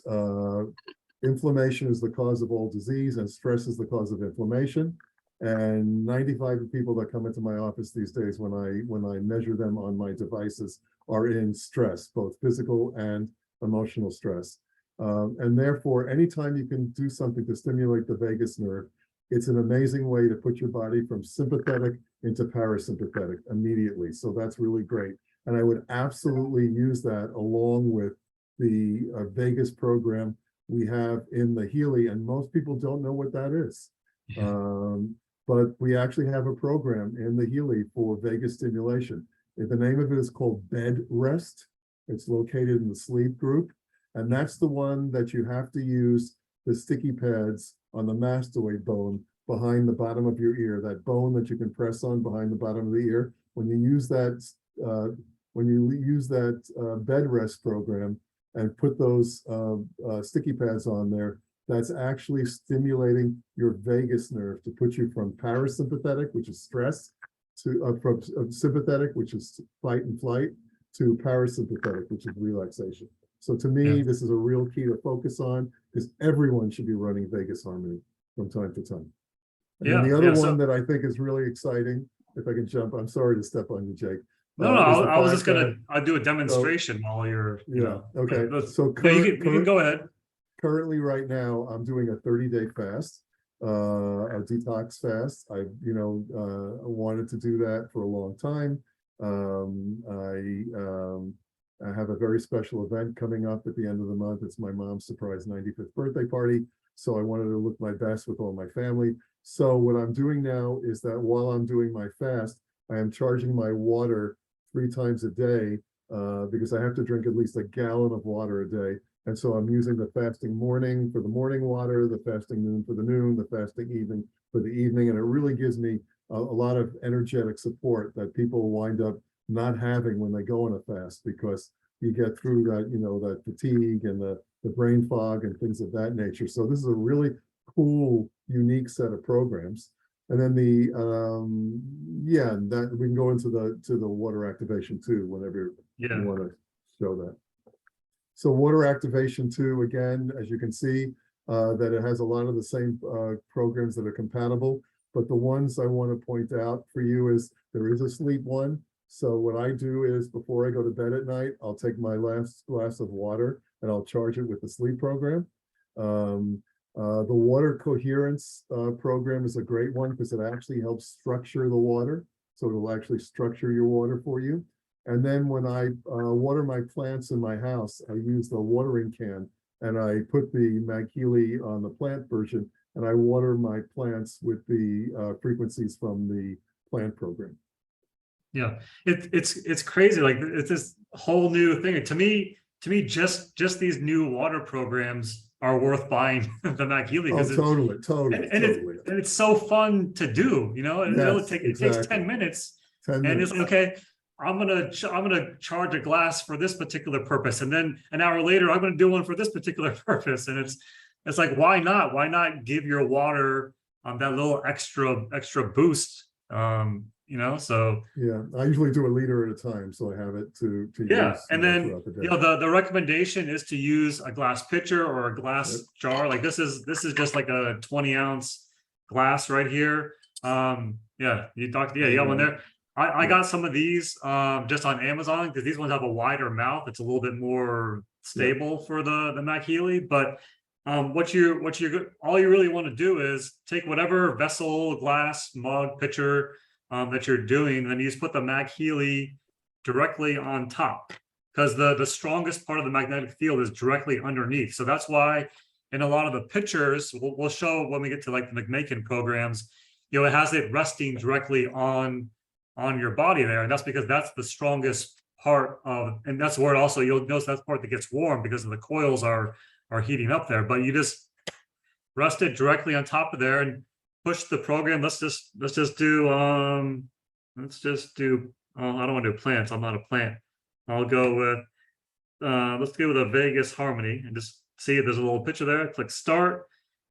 inflammation is the cause of all disease and stress is the cause of inflammation. And 95 of the people that come into my office these days, when I measure them on my devices, are in stress, both physical and emotional stress. And therefore, anytime you can do something to stimulate the vagus nerve, it's an amazing way to put your body from sympathetic into parasympathetic immediately. So that's really great. And I would absolutely use that along with the vagus program we have in the Healy. And most people don't know what that is. But we actually have a program in the Healy for vagus stimulation. The name of it is called Bed Rest. It's located in the sleep group. And that's the one that you have to use the sticky pads on the mastoid bone behind the bottom of your ear, that bone that you can press on behind the bottom of the ear. When you use that, bed rest program and put those sticky pads on there, that's actually stimulating your vagus nerve to put you from parasympathetic, which is stress, to from sympathetic, which is fight and flight, to parasympathetic, which is relaxation. So to me, this is a real key to focus on, because everyone should be running Vagus Harmony from time to time. And then the other one that I think is really exciting, if I can jump, I'm sorry to step on you, Jake. No, I was just I'll do a demonstration while you're, okay. So you can go ahead. Currently, right now, I'm doing a 30-day fast, a detox fast. I wanted to do that for a long time. I have a very special event coming up at the end of the month. It's my mom's surprise 95th birthday party. So I wanted to look my best with all my family. So what I'm doing now is that while I'm doing my fast, I am charging my water 3 times a day because I have to drink at least a gallon of water a day. And so I'm using the fasting morning for the morning water, the fasting noon for the noon, the fasting evening for the evening. And it really gives me a lot of energetic support that people wind up not having when they go on a fast, because you get through that, that fatigue and the brain fog and things of that nature. So this is a really cool, unique set of programs. And then that we can go into the water activation too, whenever you want to show that. So water activation too, again, as you can see, that it has a lot of the same programs that are compatible, but the ones I want to point out for you is there is a sleep one. So what I do is before I go to bed at night, I'll take my last glass of water and I'll charge it with the sleep program. The water coherence program is a great one because it actually helps structure the water. So it'll actually structure your water for you. And then when I water my plants in my house, I use the watering can and I put the MagHealy on the plant version and I water my plants with the frequencies from the plant program. Yeah, it's crazy. Like it's this whole new thing. To me, just these new water programs are worth buying the MagHealy because totally. And it's so fun to do. It takes 10 minutes, and it's like, okay, I'm gonna charge a glass for this particular purpose, and then an hour later I'm gonna do one for this particular purpose, and it's like, why not give your water that little extra boost so. Yeah, I usually do a liter at a time, so I have it to Yeah, use, and then throughout the day. the recommendation is to use a glass pitcher or a glass Yep. jar. Like this is just like a 20-ounce glass right here. Yeah, you talked. Yeah, you got one there. I got some of these just on Amazon because these ones have a wider mouth. It's a little bit more stable for the MagHealy. But all you really want to do is take whatever vessel, glass, mug, pitcher that you're doing, and then you just put the MagHealy directly on top, because the strongest part of the magnetic field is directly underneath. So that's why in a lot of the pictures we'll show when we get to like the McMakin programs, it has it resting directly on your body there, and that's because that's the strongest part of, and that's where also you'll notice that's the part that gets warm because of the coils are heating up there. But you just rest it directly on top of there and push the program. Let's just do I don't want to do plants. I'm not a plant. I'll go with let's go with a Vegas harmony and just see if there's a little picture there. Click start.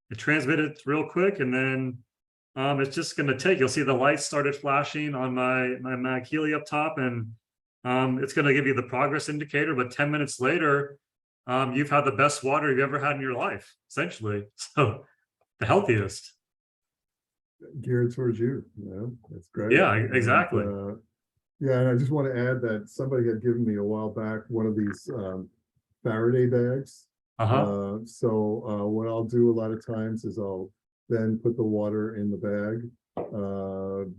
It transmitted real quick, and then it's just going to take. You'll see the lights started flashing on my MagHealy up top, and it's going to give you the progress indicator. But 10 minutes later, you've had the best water you've ever had in your life, essentially. So the healthiest. Geared towards you, that's great. Yeah, exactly. Yeah, and I just want to add that somebody had given me a while back one of these Faraday bags. So what I'll do a lot of times is I'll then put the water in the bag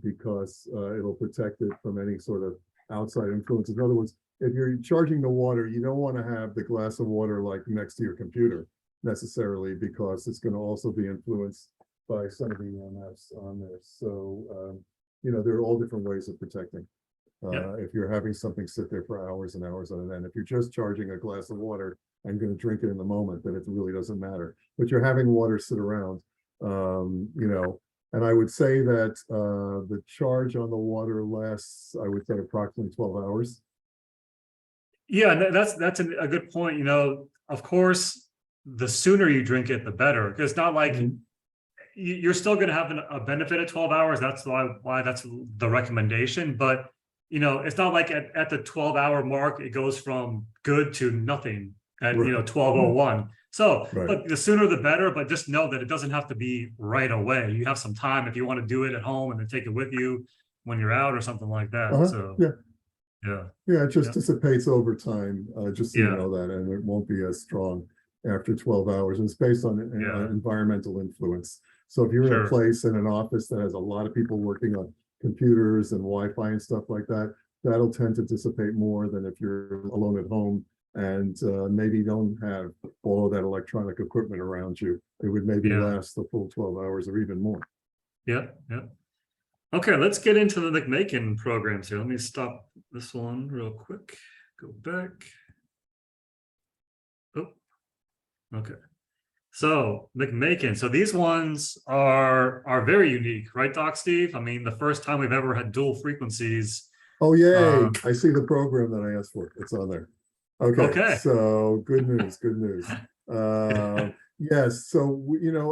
because it'll protect it from any sort of outside influences. In other words, if you're charging the water, you don't want to have the glass of water like next to your computer necessarily, because it's going to also be influenced by some of the EMFs on there. So, there are all different ways of protecting. If you're having something sit there for hours and hours on end, if you're just charging a glass of water and going to drink it in the moment, then it really doesn't matter. But you're having water sit around, and I would say that the charge on the water lasts, I would say, approximately 12 hours. Yeah, that's a good point. Of course, the sooner you drink it, the better, because it's not like you're still going to have a benefit at 12 hours. That's why that's the recommendation. But it's not like at the 12-hour mark it goes from good to nothing at 12:01. So but the sooner the better. But just know that it doesn't have to be right away. You have some time if you want to do it at home and then take it with you when you're out or something like that. So it just dissipates over time, just so you know that, and it won't be as strong after 12 hours. And it's based on environmental influence. So if you're in a place in an office that has a lot of people working on computers and Wi-Fi and stuff like that, that'll tend to dissipate more than if you're alone at home and maybe don't have all of that electronic equipment around you. It would maybe last the full 12 hours or even more. Okay, let's get into the McMakin programs here. Let me stop this one real quick. Go back. Oh, okay. So McMakin. So these ones are very unique, right, Doc Steve? I mean, the first time we've ever had dual frequencies. Oh, yay. I see the program that I asked for. It's on there. Okay. So good news, good news. Yes. So,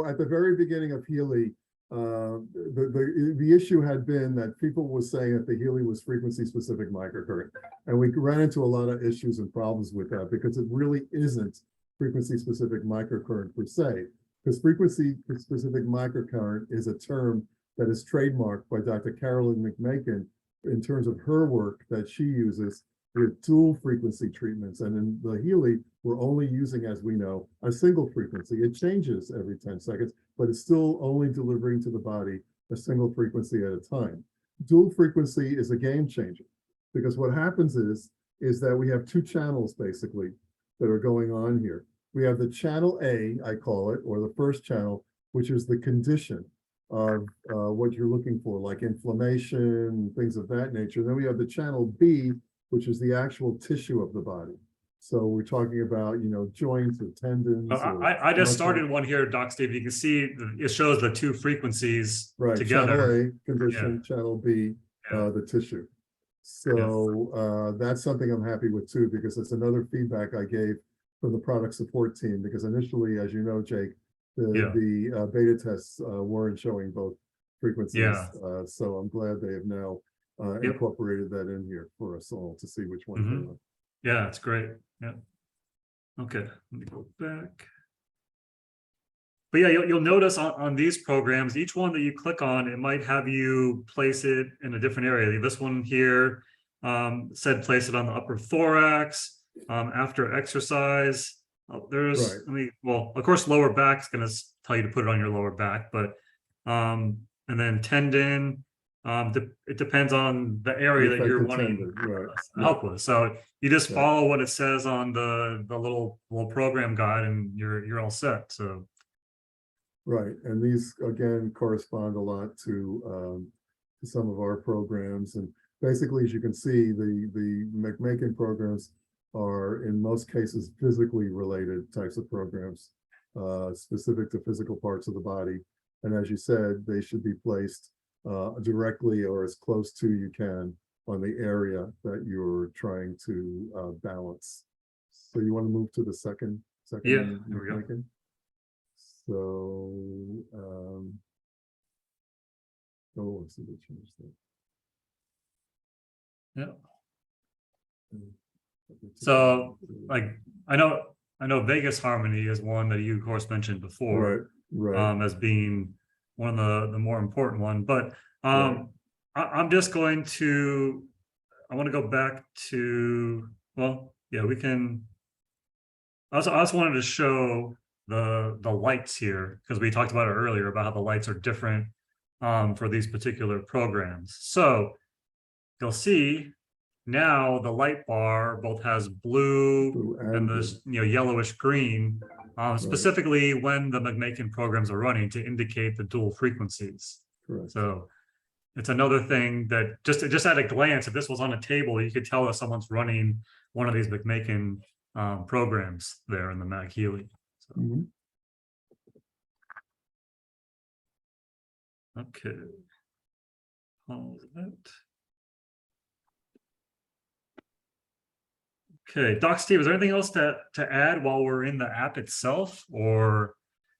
at the very beginning of Healy, the issue had been that people were saying that the Healy was frequency specific microcurrent. And we ran into a lot of issues and problems with that because it really isn't frequency specific microcurrent per se, because frequency specific microcurrent is a term that is trademarked by Dr. Carolyn McMakin in terms of her work that she uses with dual frequency treatments. And in the Healy, we're only using, as we know, a single frequency. It changes every 10 seconds, but it's still only delivering to the body a single frequency at a time. Dual frequency is a game changer because what happens is that we have two channels basically that are going on here. We have the channel A, I call it, or the first channel, which is the condition of what you're looking for, like inflammation, things of that nature. Then we have the channel B, which is the actual tissue of the body. So we're talking about, joints or tendons. I just started one here, Doc Steve. You can see it shows the two frequencies together. Channel A, condition, channel B, the tissue. So that's something I'm happy with too, because it's another feedback I gave from the product support team, because initially, as you know, Jake, the beta tests weren't showing both frequencies. So I'm glad they have now incorporated that in here for us all to see which one we want. Yeah, it's great. Yeah. Okay, let me go back. But yeah, you'll notice on these programs, each one that you click on, it might have you place it in a different area. This one here said place it on the upper thorax after exercise. There's, well, of course, lower back is going to tell you to put it on your lower back, but and then tendon. It depends on the area that you're wanting help with. So you just follow what it says on the little program guide, and you're all set. So. Right, and these again correspond a lot to some of our programs, and basically, as you can see, the McMakin programs are in most cases physically related types of programs, specific to physical parts of the body. And as you said, they should be placed directly or as close to you can on the area that you're trying to balance. So you want to move to the second McMakin? So, let's see, they changed that. Yeah. So, like, I know Vegas Harmony is one that you, of course, mentioned before, as being one of the more important one. But I'm just going to, I want to go back to, well, yeah, we can. I also wanted to show the lights here, because we talked about it earlier about how the lights are different for these particular programs. So you'll see now the light bar both has blue and this yellowish green, specifically when the McMakin programs are running to indicate the dual frequencies. So it's another thing that just at a glance, if this was on a table, you could tell if someone's running one of these McMakin programs there in the MagHealy. So. Okay. Okay, Doc Steve, is there anything else to add while we're in the app itself, or?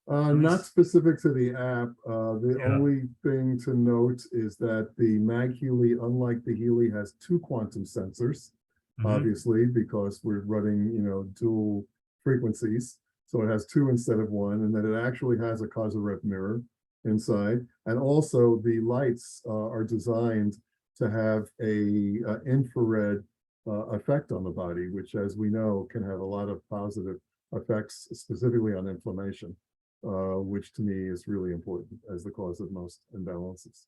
Not specific to the app. The only thing to note is that the MagHealy, unlike the Healy, has 2 quantum sensors, obviously, because we're running, dual frequencies. So it has 2 instead of 1, and then it actually has a causa-rep mirror inside. And also the lights are designed to have a infrared effect on the body, which, as we know, can have a lot of positive effects, specifically on inflammation, which to me is really important as the cause of most imbalances.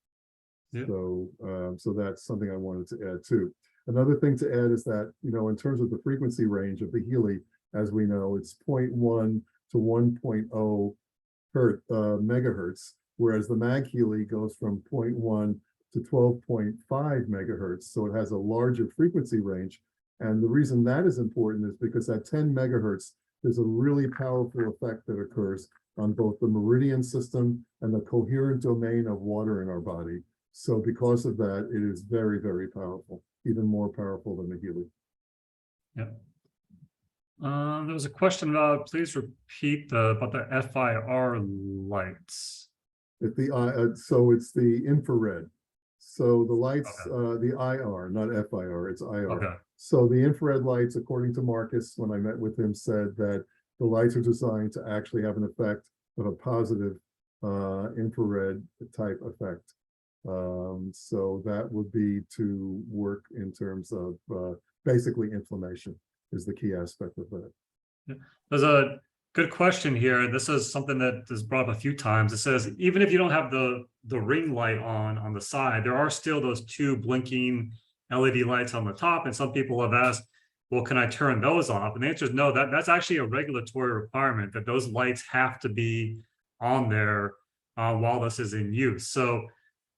So that's something I wanted to add too. Another thing to add is that, in terms of the frequency range of the Healy, as we know, it's 0.1 to 1.0 megahertz, whereas the MagHealy goes from 0.1 to 12.5 megahertz. So it has a larger frequency range. And the reason that is important is because at 10 megahertz, there's a really powerful effect that occurs on both the meridian system and the coherent domain of water in our body. So because of that, it is very, very powerful, even more powerful than the Healy. Yeah. There was a question about, please repeat about the FIR lights. So it's the infrared. So the lights, the IR, not FIR, it's IR. Okay. So the infrared lights, according to Marcus, when I met with him, said that the lights are designed to actually have an effect of a positive infrared type effect. So that would be to work in terms of basically inflammation is the key aspect of that. Yeah. There's a good question here. This is something that is brought up a few times. It says, even if you don't have the ring light on the side, there are still those 2 blinking LED lights on the top. And some people have asked, well, can I turn those off? And the answer is no. That's actually a regulatory requirement that those lights have to be on there while this is in use. So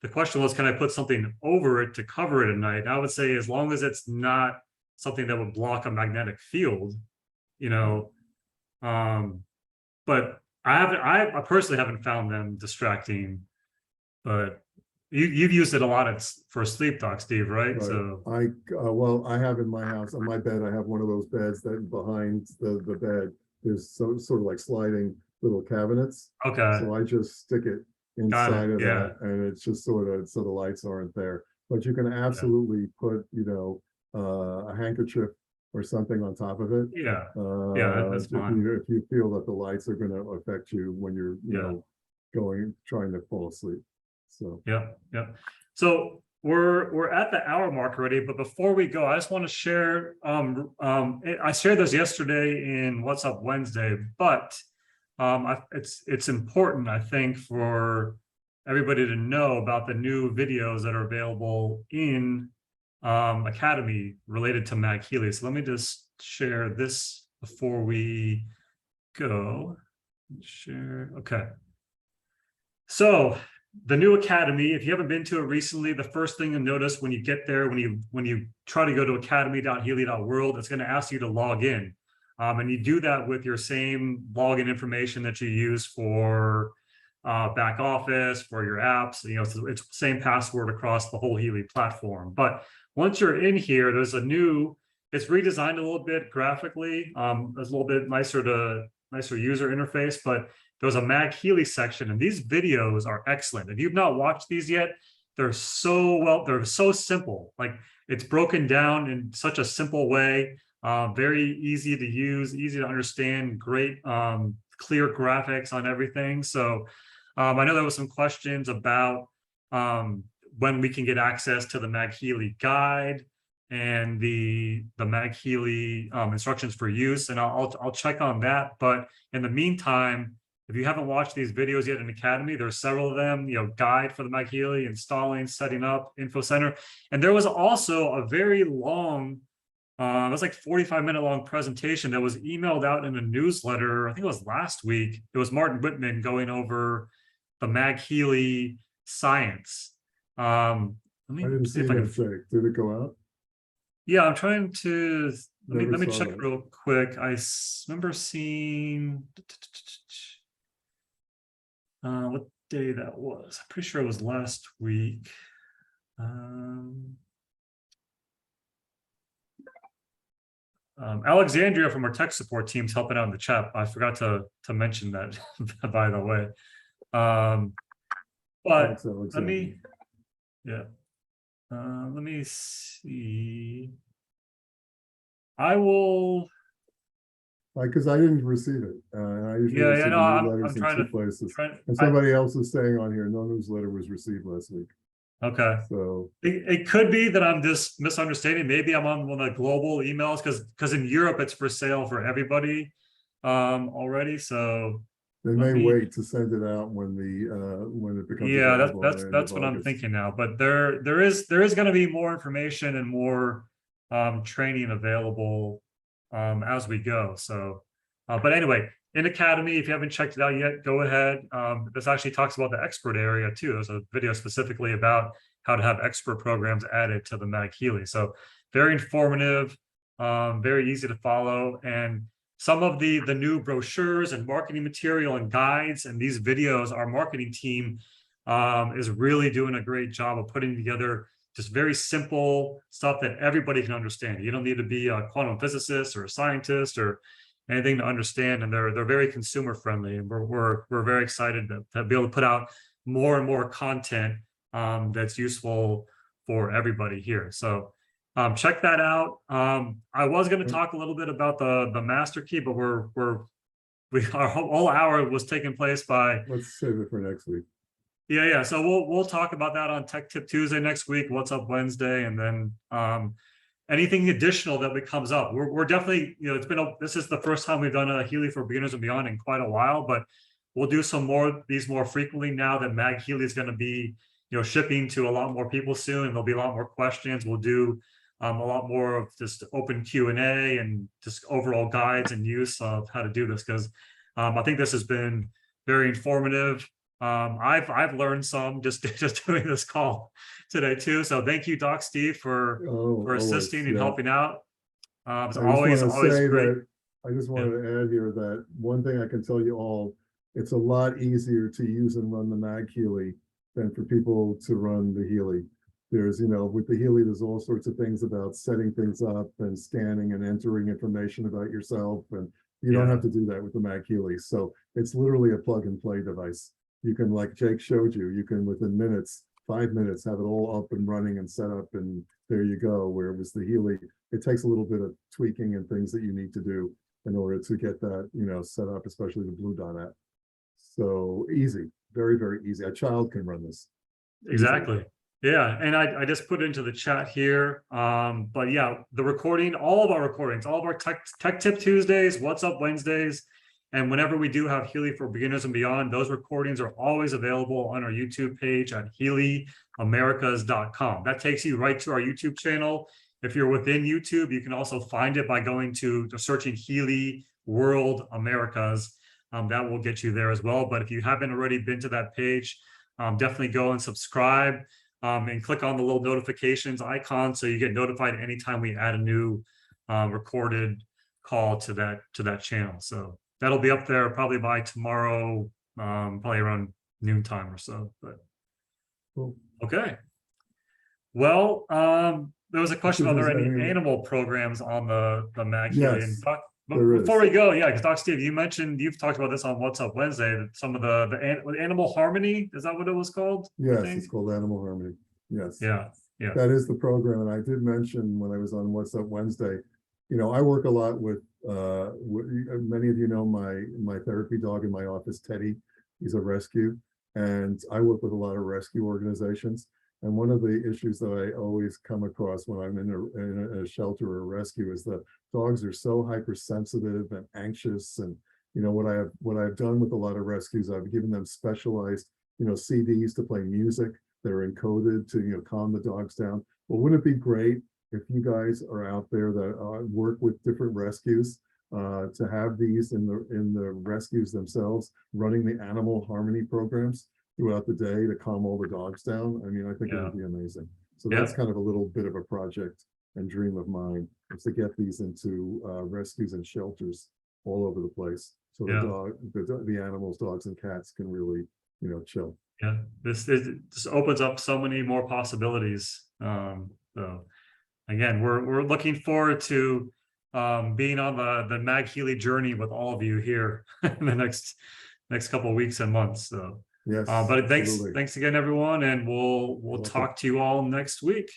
the question was, can I put something over it to cover it at night? And I would say, as long as it's not something that would block a magnetic field, but I personally haven't found them distracting. But you've used it a lot for sleep, Doc Steve, right? So well, I have in my house, on my bed, I have one of those beds that behind the bed, there's sort of like sliding little cabinets. Okay. So I just stick it inside of that, and it's just sort of, so the lights aren't there. but you can absolutely put, you know, a handkerchief or something on top of it. Yeah. Yeah, that's fine. If you feel that the lights are going to affect you when you're, you Yeah. know, trying to fall asleep. So Yeah. So we're at the hour mark already, but before we go, I just want to share. I shared this yesterday in What's Up Wednesday, but it's important, I think, for everybody to know about the new videos that are available in Academy related to MagHealy. So let me just share this before we go. Share. Okay. So the new Academy, if you haven't been to it recently, the first thing you'll notice when you get there, when you try to go to academy.healy.world, it's going to ask you to log in. And you do that with your same login information that you use for back office, for your apps. You know, it's the same password across the whole Healy platform. But once you're in here, there's it's redesigned a little bit graphically. There's a little bit nicer user interface, but there's a MagHealy section, and these videos are excellent. If you've not watched these yet, they're so simple. Like, it's broken down in such a simple way, very easy to use, easy to understand, great clear graphics on everything. So I know there was some questions about when we can get access to the MagHealy guide and the MagHealy instructions for use, and I'll check on that. But in the meantime, if you haven't watched these videos yet in Academy, there's several of them, you know, guide for the MagHealy, installing, setting up, info center. And there was also a very long, it was like 45-minute long presentation that was emailed out in a newsletter. I think it was last week. It was Martin Whitman going over the MagHealy science. Let me I didn't see see if I can. that, Jake. Did it go out? Yeah, I'm trying to, let me check that. real quick. I remember seeing, what day that was. I'm pretty sure it was last week. Alexandria from our tech support team's helping out in the chat. I forgot to mention that, by the way. But let me, yeah. Let me see. I will. Because I didn't receive it. I usually receive no, newsletters I'm in trying two to places. And somebody else is saying on here, no newsletter was received last week. Okay. So it could be that I'm just misunderstanding. Maybe I'm on one of the global emails because in Europe it's for sale for everybody already. So they may wait to send it out when it becomes available. That's what I'm thinking now. But there is going to be more information and more training available as we go. So but anyway, in Academy, if you haven't checked it out yet, go ahead. This actually talks about the expert area too. There's a video specifically about how to have expert programs added to the MagHealy. So very informative, very easy to follow. And some of the new brochures and marketing material and guides and these videos, our marketing team is really doing a great job of putting together just very simple stuff that everybody can understand. You don't need to be a quantum physicist or a scientist or anything to understand, and they're very consumer friendly, and we're very excited to be able to put out more and more content that's useful for everybody here. So check that out. I was going to talk a little bit about the master key, but our whole hour was taking place by. Let's save it for next week. Yeah. So we'll talk about that on Tech Tip Tuesday next week. What's Up Wednesday, and then anything additional that comes up. We're definitely, you know, this is the first time we've done a Healy for Beginners and Beyond in quite a while, but we'll do some more these more frequently now that MagHealy is going to be, you know, shipping to a lot more people soon, and there'll be a lot more questions. We'll do a lot more of just open Q&A and just overall guides and use of how to do this, because I think this has been very informative. I've learned some just doing this call today too. So thank you, Doc Steve, for assisting and helping out. It's always great. I just wanted to add here that one thing I can tell you all, it's a lot easier to use and run the MagHealy than for people to run the Healy. There's, you know, with the Healy, there's all sorts of things about setting things up and scanning and entering information about yourself, and you don't have to do that with the MagHealy. So it's literally a plug and play device. You can, like Jake showed you, you can within minutes 5 minutes, have it all up and running and set up, and there you go. Where it was the Healy, it takes a little bit of tweaking and things that you need to do in order to get that, set up, especially the Blue Dot app. So easy, very, very easy. A child can run this. Exactly. Yeah, and I just put into the chat here. But yeah, the recording, all of our recordings, all of our tech tip Tuesdays, What's Up Wednesdays, and whenever we do have Healy for Beginners and Beyond, those recordings are always available on our YouTube page at HealyAmericas.com. That takes you right to our YouTube channel. If you're within YouTube, you can also find it by going to searching Healy World Americas. That will get you there as well. But if you haven't already been to that page, definitely go and subscribe. And click on the little notifications icon so you get notified anytime we add a new recorded call to that channel. So that'll be up there probably by tomorrow, probably around noontime or so. But Cool. Okay. Well, there was a question about are there any animal programs on the MagHealy? Yes, before we go, yeah, because Doc Steve, you've talked about this on What's Up Wednesday, that some of the Animal Harmony, is that what it was called? Yes, it's called Animal Harmony. Yes. Yeah. That is the program. And I did mention when I was on What's Up Wednesday, I work a lot with many of you know my therapy dog in my office, Teddy. He's a rescue. And I work with a lot of rescue organizations. And one of the issues that I always come across when I'm in a shelter or a rescue is that dogs are so hypersensitive and anxious. And what I've done with a lot of rescues, I've given them specialized CDs to play music that are encoded to calm the dogs down. Well, wouldn't it be great if you guys are out there that work with different rescues to have these in the rescues themselves running the Animal Harmony programs throughout the day to calm all the dogs down? I mean, I think it would be amazing. So that's kind of a little bit of a project and dream of mine, is to get these into rescues and shelters all over the place. So the animals, dogs and cats can really, chill. Yeah, this opens up so many more possibilities. So again, we're looking forward to being on the MagHealy journey with all of you here in the next couple of weeks and months. So yes, but thanks again, everyone, and we'll talk to you all next week.